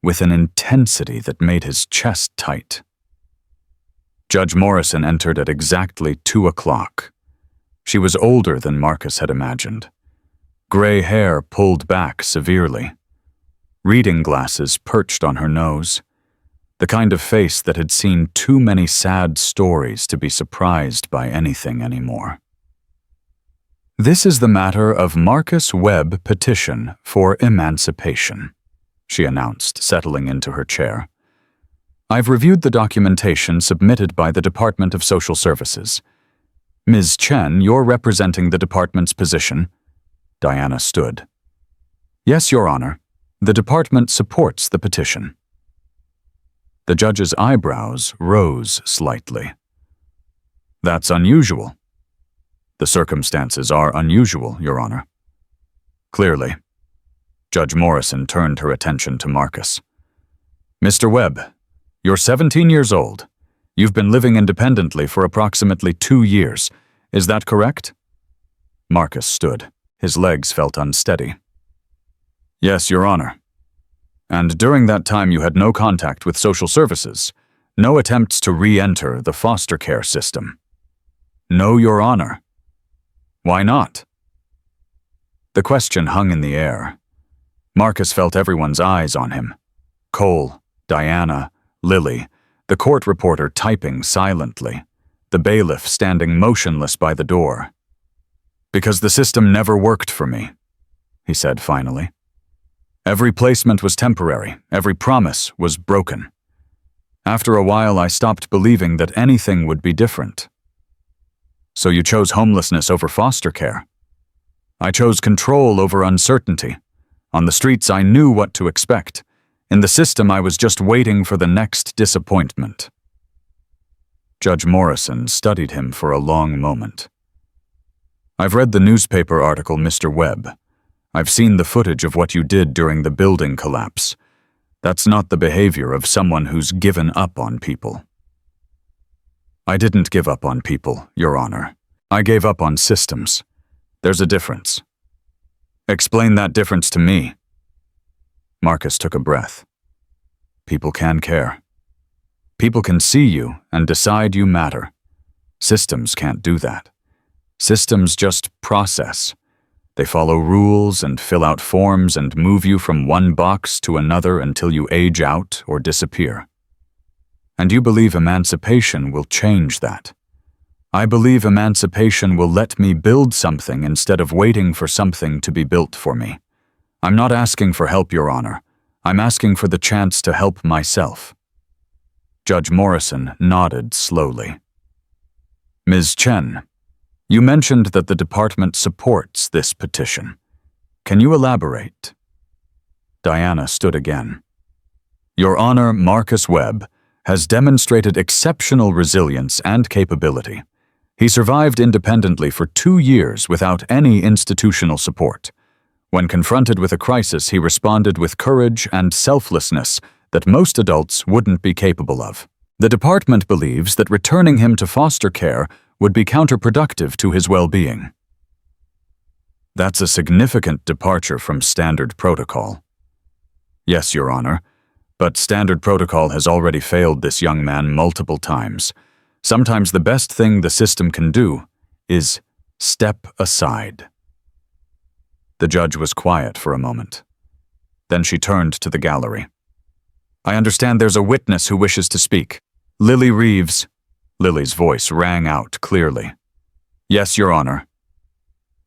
with an intensity that made his chest tight. Judge Morrison entered at exactly 2 o'clock. She was older than Marcus had imagined. Gray hair pulled back severely. Reading glasses perched on her nose. the kind of face that had seen too many sad stories to be surprised by anything anymore. "This is the matter of Marcus Webb petition for emancipation," she announced, settling into her chair. "I've reviewed the documentation submitted by the Department of Social Services. Ms. Chen, you're representing the department's position." Diana stood. "Yes, Your Honor. The department supports the petition." The judge's eyebrows rose slightly. "That's unusual." "The circumstances are unusual, Your Honor." "Clearly." Judge Morrison turned her attention to Marcus. "Mr. Webb, you're 17 years old. You've been living independently for approximately 2 years. Is that correct?" Marcus stood. His legs felt unsteady. "Yes, Your Honor. And during that time you had no contact with social services, no attempts to re-enter the foster care system." "No, Your Honor." "Why not?" The question hung in the air. Marcus felt everyone's eyes on him. Cole, Diana, Lily, the court reporter typing silently, the bailiff standing motionless by the door. "Because the system never worked for me," he said finally. "Every placement was temporary, every promise was broken. After a while, I stopped believing that anything would be different." "So you chose homelessness over foster care?" "I chose control over uncertainty. On the streets, I knew what to expect. In the system, I was just waiting for the next disappointment." Judge Morrison studied him for a long moment. "I've read the newspaper article, Mr. Webb. I've seen the footage of what you did during the building collapse. That's not the behavior of someone who's given up on people." "I didn't give up on people, Your Honor. I gave up on systems. There's a difference." "Explain that difference to me." Marcus took a breath. "People can care. People can see you and decide you matter. Systems can't do that. Systems just process. They follow rules and fill out forms and move you from one box to another until you age out or disappear. And you believe emancipation will change that. I believe emancipation will let me build something instead of waiting for something to be built for me. I'm not asking for help, Your Honor. I'm asking for the chance to help myself." Judge Morrison nodded slowly. "Ms. Chen, you mentioned that the department supports this petition. Can you elaborate?" Diana stood again. "Your Honor, Marcus Webb has demonstrated exceptional resilience and capability. He survived independently for 2 years without any institutional support. When confronted with a crisis, he responded with courage and selflessness that most adults wouldn't be capable of. The department believes that returning him to foster care would be counterproductive to his well-being." "That's a significant departure from standard protocol." "Yes, Your Honor, but standard protocol has already failed this young man multiple times. Sometimes the best thing the system can do is step aside." The judge was quiet for a moment. Then she turned to the gallery. "I understand there's a witness who wishes to speak. Lily Reeves." Lily's voice rang out clearly. "Yes, Your Honor."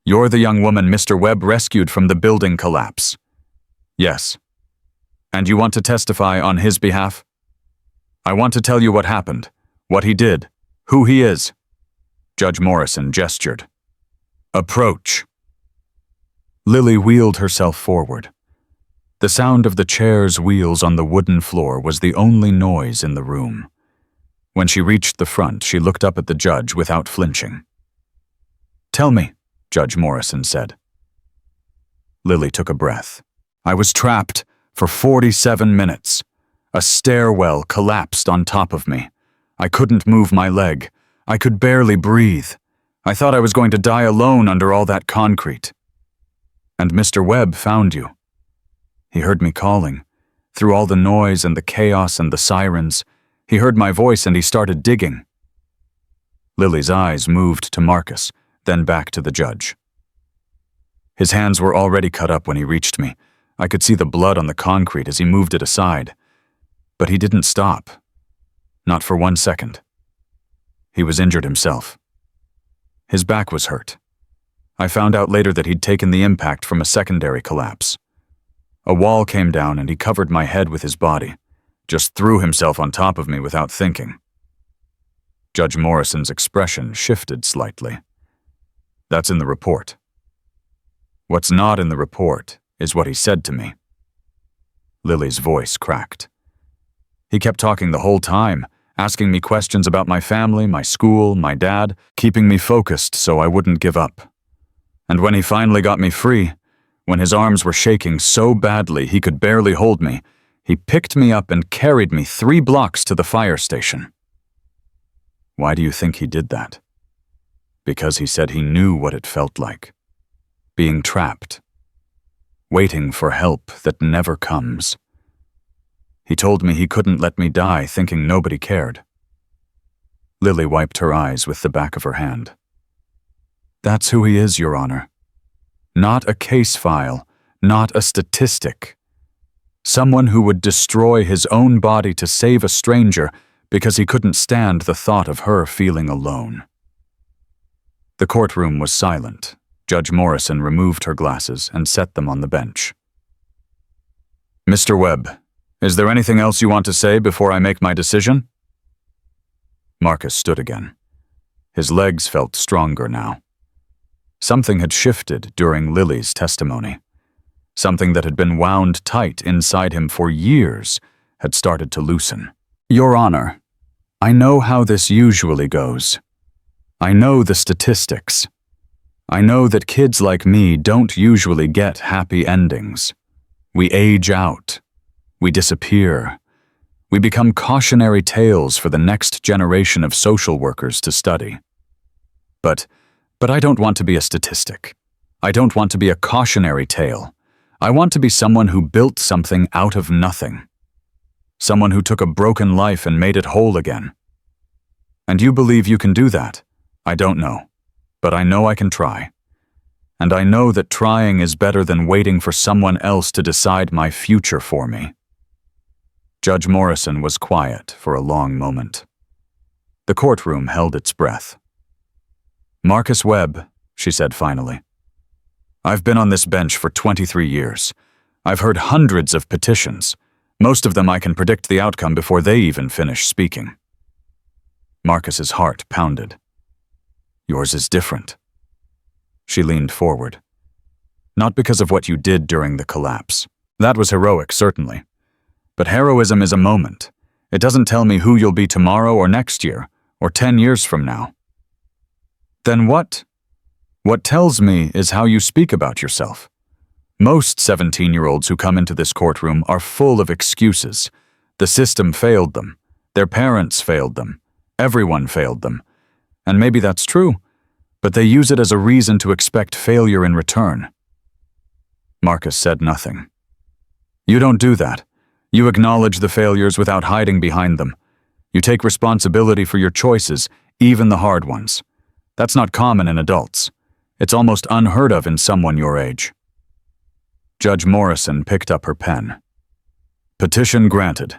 "You're the young woman Mr. Webb rescued from the building collapse." "Yes." "And you want to testify on his behalf?" "I want to tell you what happened, what he did, who he is." Judge Morrison gestured. "Approach." Lily wheeled herself forward. The sound of the chair's wheels on the wooden floor was the only noise in the room. When she reached the front, she looked up at the judge without flinching. "Tell me," Judge Morrison said. Lily took a breath. "I was trapped for 47 minutes. A stairwell collapsed on top of me. I couldn't move my leg. I could barely breathe. I thought I was going to die alone under all that concrete. And Mr. Webb found you. He heard me calling. Through all the noise and the chaos and the sirens, he heard my voice and he started digging." Lily's eyes moved to Marcus, then back to the judge. "His hands were already cut up when he reached me. I could see the blood on the concrete as he moved it aside. But he didn't stop. Not for 1 second. He was injured himself. His back was hurt. I found out later that he'd taken the impact from a secondary collapse. A wall came down and he covered my head with his body, just threw himself on top of me without thinking. Judge Morrison's expression shifted slightly. That's in the report. What's not in the report is what he said to me. Lily's voice cracked. He kept talking the whole time, asking me questions about my family, my school, my dad, keeping me focused so I wouldn't give up. And when he finally got me free, when his arms were shaking so badly he could barely hold me, he picked me up and carried me 3 blocks to the fire station. Why do you think he did that? Because he said he knew what it felt like. Being trapped. Waiting for help that never comes. He told me he couldn't let me die thinking nobody cared. Lily wiped her eyes with the back of her hand. That's who he is, Your Honor. Not a case file, not a statistic. Someone who would destroy his own body to save a stranger because he couldn't stand the thought of her feeling alone. The courtroom was silent. Judge Morrison removed her glasses and set them on the bench. Mr. Webb, is there anything else you want to say before I make my decision? Marcus stood again. His legs felt stronger now. Something had shifted during Lily's testimony. Something that had been wound tight inside him for years had started to loosen. Your Honor, I know how this usually goes. I know the statistics. I know that kids like me don't usually get happy endings. We age out. We disappear. We become cautionary tales for the next generation of social workers to study. But I don't want to be a statistic. I don't want to be a cautionary tale. I want to be someone who built something out of nothing. Someone who took a broken life and made it whole again. And you believe you can do that? I don't know. But I know I can try. And I know that trying is better than waiting for someone else to decide my future for me. Judge Morrison was quiet for a long moment. The courtroom held its breath. Marcus Webb, she said finally. I've been on this bench for 23 years. I've heard hundreds of petitions. Most of them I can predict the outcome before they even finish speaking. Marcus's heart pounded. Yours is different. She leaned forward. Not because of what you did during the collapse. That was heroic, certainly. But heroism is a moment. It doesn't tell me who you'll be tomorrow or next year, or 10 years from now. Then what? What tells me is how you speak about yourself. Most 17-year-olds who come into this courtroom are full of excuses. The system failed them. Their parents failed them. Everyone failed them. And maybe that's true, but they use it as a reason to expect failure in return. Marcus said nothing. You don't do that. You acknowledge the failures without hiding behind them. You take responsibility for your choices, even the hard ones. That's not common in adults. It's almost unheard of in someone your age. Judge Morrison picked up her pen. Petition granted.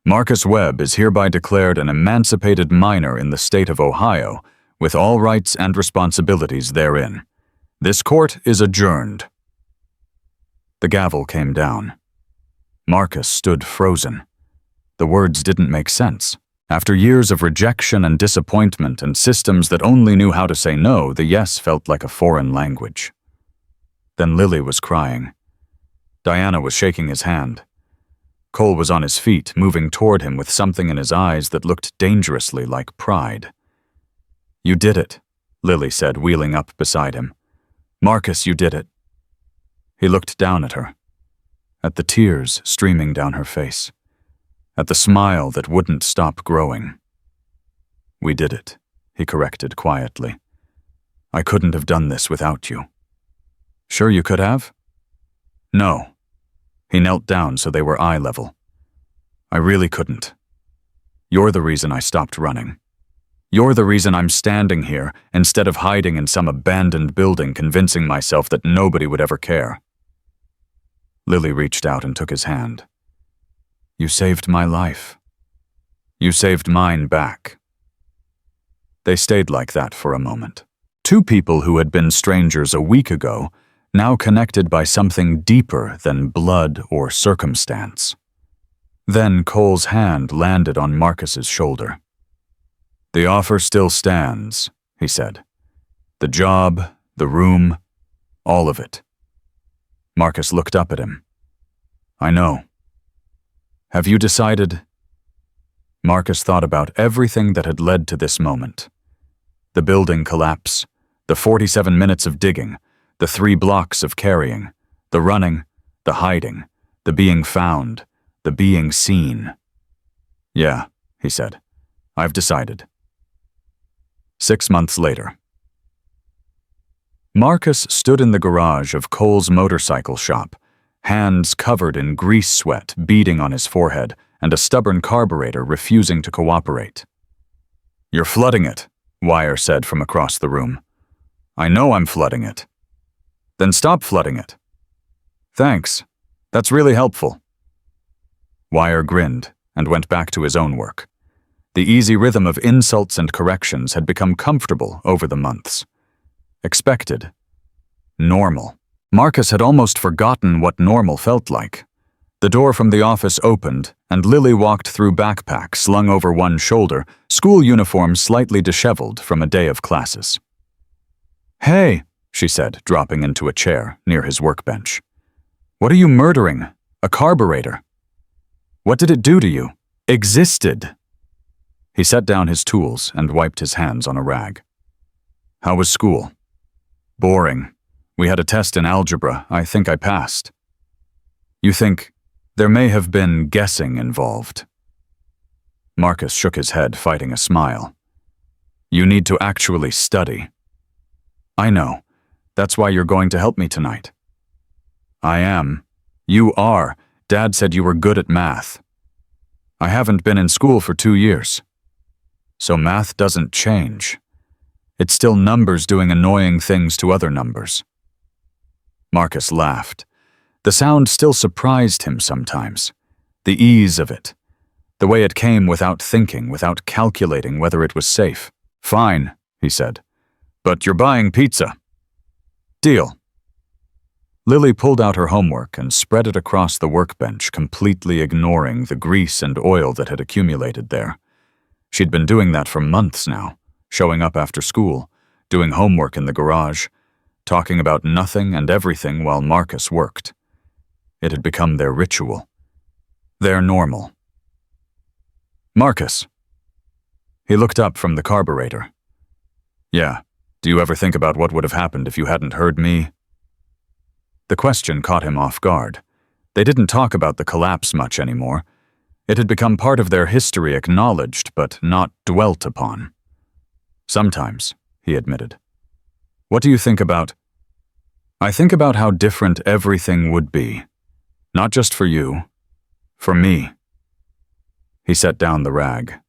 Marcus Webb is hereby declared an emancipated minor in the state of Ohio, with all rights and responsibilities therein. This court is adjourned. The gavel came down. Marcus stood frozen. The words didn't make sense. After years of rejection and disappointment and systems that only knew how to say no, the yes felt like a foreign language. Then Lily was crying. Diana was shaking his hand. Cole was on his feet, moving toward him with something in his eyes that looked dangerously like pride. You did it, Lily said, wheeling up beside him. Marcus, you did it. He looked down at her, at the tears streaming down her face, at the smile that wouldn't stop growing. We did it, he corrected quietly. I couldn't have done this without you. Sure you could have? No. He knelt down so they were eye level. I really couldn't. You're the reason I stopped running. You're the reason I'm standing here instead of hiding in some abandoned building convincing myself that nobody would ever care. Lily reached out and took his hand. You saved my life. You saved mine back. They stayed like that for a moment. Two people who had been strangers a week ago, now connected by something deeper than blood or circumstance. Then Cole's hand landed on Marcus's shoulder. The offer still stands, he said. The job, the room, all of it. Marcus looked up at him. I know. Have you decided? Marcus thought about everything that had led to this moment. The building collapse, the 47 minutes of digging, the 3 blocks of carrying, the running, the hiding, the being found, the being seen. Yeah, he said. I've decided. 6 months later. Marcus stood in the garage of Cole's motorcycle shop, hands covered in grease sweat beading on his forehead and a stubborn carburetor refusing to cooperate. You're flooding it, Wire said from across the room. I know I'm flooding it. Then stop flooding it. Thanks. That's really helpful. Wire grinned and went back to his own work. The easy rhythm of insults and corrections had become comfortable over the months. Expected. Normal. Marcus had almost forgotten what normal felt like. The door from the office opened, and Lily walked through backpack slung over one shoulder, school uniform slightly disheveled from a day of classes. Hey, she said, dropping into a chair near his workbench. What are you murdering? A carburetor. What did it do to you? Existed. He set down his tools and wiped his hands on a rag. How was school? Boring. We had a test in algebra. I think I passed. You think there may have been guessing involved? Marcus shook his head, fighting a smile. You need to actually study. I know. That's why you're going to help me tonight. I am. You are. Dad said you were good at math. I haven't been in school for 2 years. So math doesn't change. It's still numbers doing annoying things to other numbers. Marcus laughed. The sound still surprised him sometimes. The ease of it. The way it came without thinking, without calculating whether it was safe. Fine, he said. But you're buying pizza. Deal. Lily pulled out her homework and spread it across the workbench, completely ignoring the grease and oil that had accumulated there. She'd been doing that for months now, showing up after school, doing homework in the garage, talking about nothing and everything while Marcus worked. It had become their ritual. Their normal. Marcus. He looked up from the carburetor. Yeah, do you ever think about what would have happened if you hadn't heard me? The question caught him off guard. They didn't talk about the collapse much anymore. It had become part of their history, acknowledged but not dwelt upon. Sometimes, he admitted. What do you think about? I think about how different everything would be. Not just for you. For me. He set down the rag.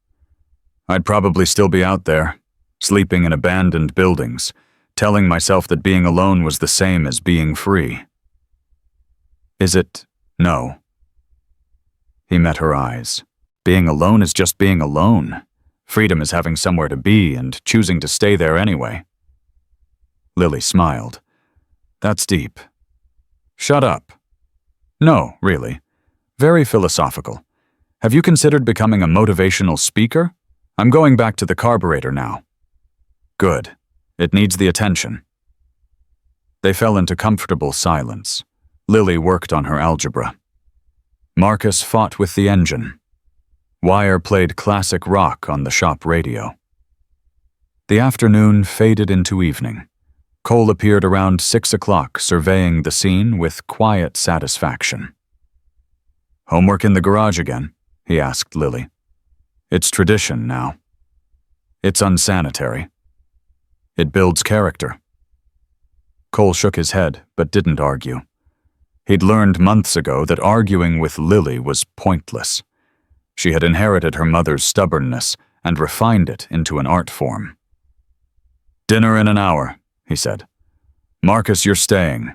I'd probably still be out there, sleeping in abandoned buildings, telling myself that being alone was the same as being free. Is it? No. He met her eyes. Being alone is just being alone. Freedom is having somewhere to be and choosing to stay there anyway. Lily smiled. That's deep. Shut up. No, really. Very philosophical. Have you considered becoming a motivational speaker? I'm going back to the carburetor now. Good. It needs the attention. They fell into comfortable silence. Lily worked on her algebra. Marcus fought with the engine. Wire played classic rock on the shop radio. The afternoon faded into evening. Cole appeared around 6 o'clock, surveying the scene with quiet satisfaction. Homework in the garage again? He asked Lily. It's tradition now. It's unsanitary. It builds character. Cole shook his head, but didn't argue. He'd learned months ago that arguing with Lily was pointless. She had inherited her mother's stubbornness and refined it into an art form. Dinner in an hour, he said. Marcus, you're staying.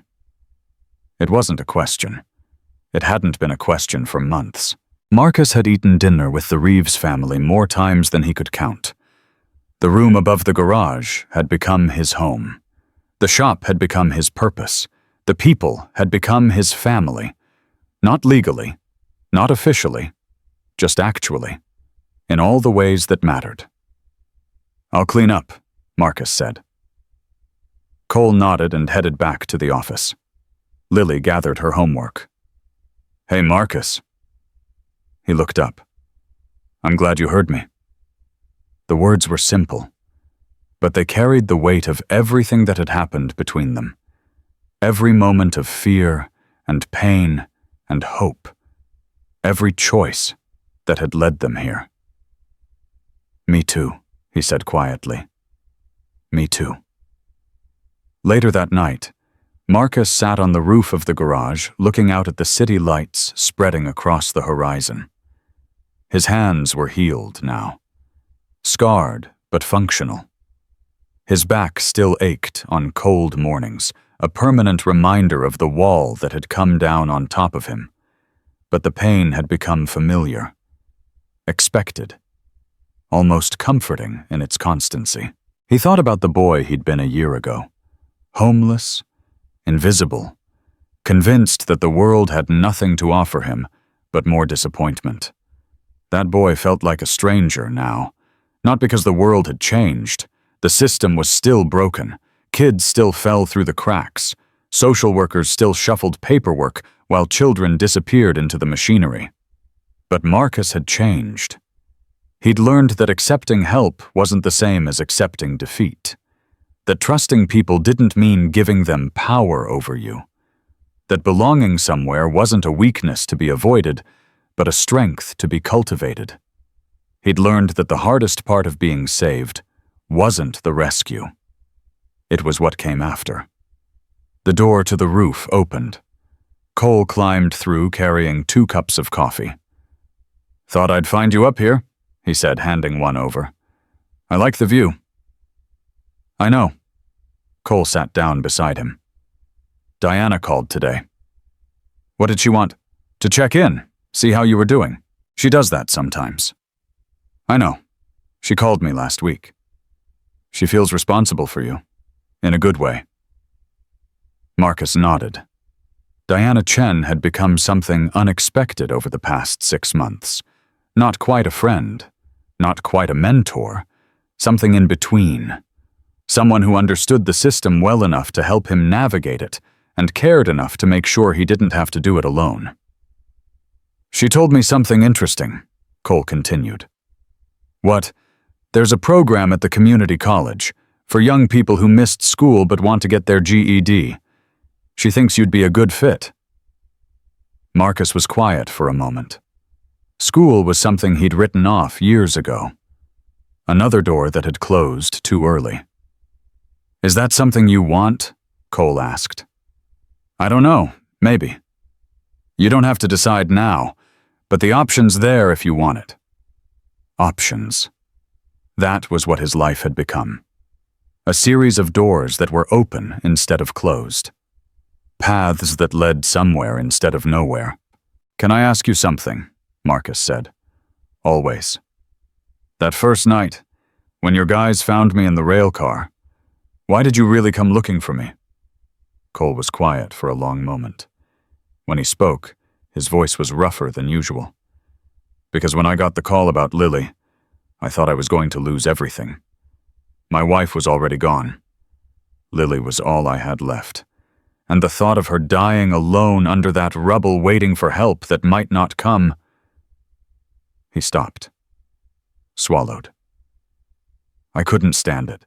It wasn't a question. It hadn't been a question for months. Marcus had eaten dinner with the Reeves family more times than he could count. The room above the garage had become his home. The shop had become his purpose. The people had become his family. Not legally, not officially, just actually, in all the ways that mattered. "I'll clean up," Marcus said. Cole nodded and headed back to the office. Lily gathered her homework. "Hey, Marcus." He looked up. "I'm glad you heard me." The words were simple, but they carried the weight of everything that had happened between them. Every moment of fear and pain and hope. Every choice that had led them here. "Me too," he said quietly. "Me too." Later that night, Marcus sat on the roof of the garage looking out at the city lights spreading across the horizon. His hands were healed now. Scarred, but functional. His back still ached on cold mornings, a permanent reminder of the wall that had come down on top of him. But the pain had become familiar, expected, almost comforting in its constancy. He thought about the boy he'd been a year ago, homeless, invisible, convinced that the world had nothing to offer him but more disappointment. That boy felt like a stranger now. Not because the world had changed. The system was still broken. Kids still fell through the cracks. Social workers still shuffled paperwork while children disappeared into the machinery. But Marcus had changed. He'd learned that accepting help wasn't the same as accepting defeat. That trusting people didn't mean giving them power over you. That belonging somewhere wasn't a weakness to be avoided, but a strength to be cultivated. He'd learned that the hardest part of being saved wasn't the rescue. It was what came after. The door to the roof opened. Cole climbed through carrying 2 cups of coffee. "Thought I'd find you up here," he said, handing one over. "I like the view." "I know." Cole sat down beside him. "Diana called today." "What did she want?" "To check in, see how you were doing. She does that sometimes." "I know. She called me last week." "She feels responsible for you, in a good way." Marcus nodded. Diana Chen had become something unexpected over the past 6 months. Not quite a friend, not quite a mentor, something in between. Someone who understood the system well enough to help him navigate it and cared enough to make sure he didn't have to do it alone. "She told me something interesting," Cole continued. "What? There's a program at the community college for young people who missed school but want to get their GED. She thinks you'd be a good fit." Marcus was quiet for a moment. School was something he'd written off years ago. Another door that had closed too early. "Is that something you want?" Cole asked. "I don't know, maybe. You don't have to decide now, but the option's there if you want it." Options. That was what his life had become. A series of doors that were open instead of closed. Paths that led somewhere instead of nowhere. "Can I ask you something?" Marcus said. "Always. That first night, when your guys found me in the rail car, why did you really come looking for me?" Cole was quiet for a long moment. When he spoke, his voice was rougher than usual. "Because when I got the call about Lily, I thought I was going to lose everything. My wife was already gone. Lily was all I had left. And the thought of her dying alone under that rubble waiting for help that might not come." He stopped. Swallowed. "I couldn't stand it.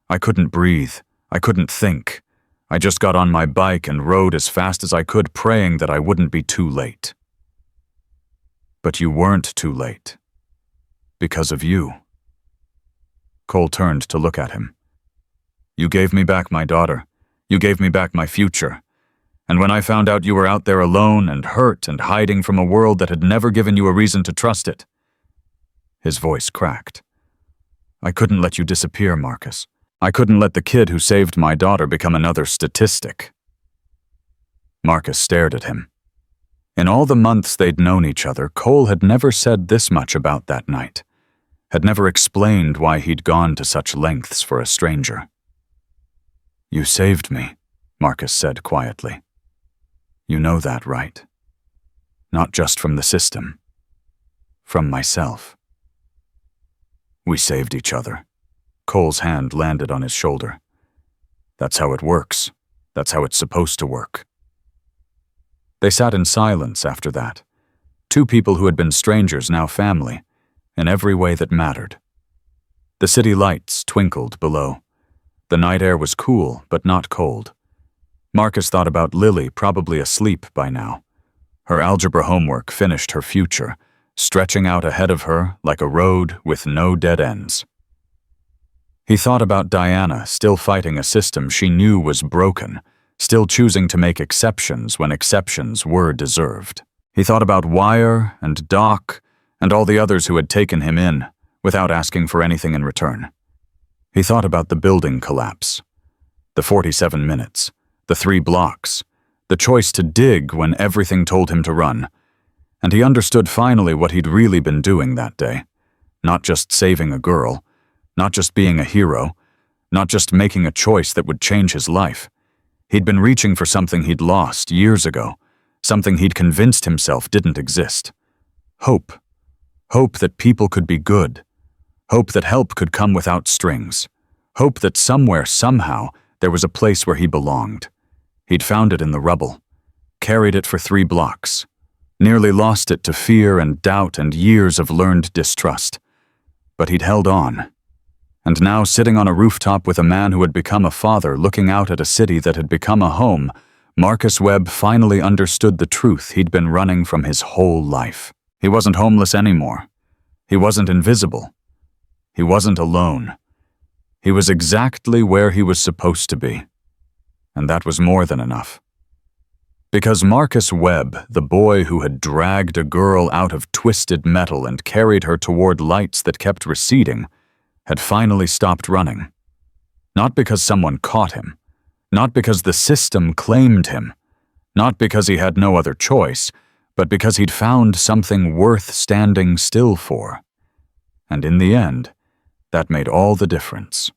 I couldn't breathe. I couldn't think. I just got on my bike and rode as fast as I could, praying that I wouldn't be too late." "But you weren't too late. Because of you." Cole turned to look at him. "You gave me back my daughter. You gave me back my future. And when I found out you were out there alone and hurt and hiding from a world that had never given you a reason to trust it." His voice cracked. "I couldn't let you disappear, Marcus. I couldn't let the kid who saved my daughter become another statistic." Marcus stared at him. In all the months they'd known each other, Cole had never said this much about that night, had never explained why he'd gone to such lengths for a stranger. "You saved me," Marcus said quietly. "You know that, right? Not just from the system. From myself." "We saved each other." Cole's hand landed on his shoulder. "That's how it works. That's how it's supposed to work." They sat in silence after that. Two people who had been strangers, now family, in every way that mattered. The city lights twinkled below. The night air was cool, but not cold. Marcus thought about Lily, probably asleep by now. Her algebra homework finished her future, stretching out ahead of her like a road with no dead ends. He thought about Diana, still fighting a system she knew was broken, still choosing to make exceptions when exceptions were deserved. He thought about Wire and Doc and all the others who had taken him in, without asking for anything in return. He thought about the building collapse, the 47 minutes, the 3 blocks, the choice to dig when everything told him to run, and he understood finally what he'd really been doing that day. Not just saving a girl, not just being a hero, not just making a choice that would change his life. He'd been reaching for something he'd lost years ago, something he'd convinced himself didn't exist. Hope. Hope that people could be good. Hope that help could come without strings. Hope that somewhere, somehow, there was a place where he belonged. He'd found it in the rubble, carried it for 3 blocks, nearly lost it to fear and doubt and years of learned distrust. But he'd held on. And now, sitting on a rooftop with a man who had become a father, looking out at a city that had become a home, Marcus Webb finally understood the truth he'd been running from his whole life. He wasn't homeless anymore. He wasn't invisible. He wasn't alone. He was exactly where he was supposed to be. And that was more than enough. Because Marcus Webb, the boy who had dragged a girl out of twisted metal and carried her toward lights that kept receding, had finally stopped running. Not because someone caught him, not because the system claimed him, not because he had no other choice, but because he'd found something worth standing still for. And in the end, that made all the difference.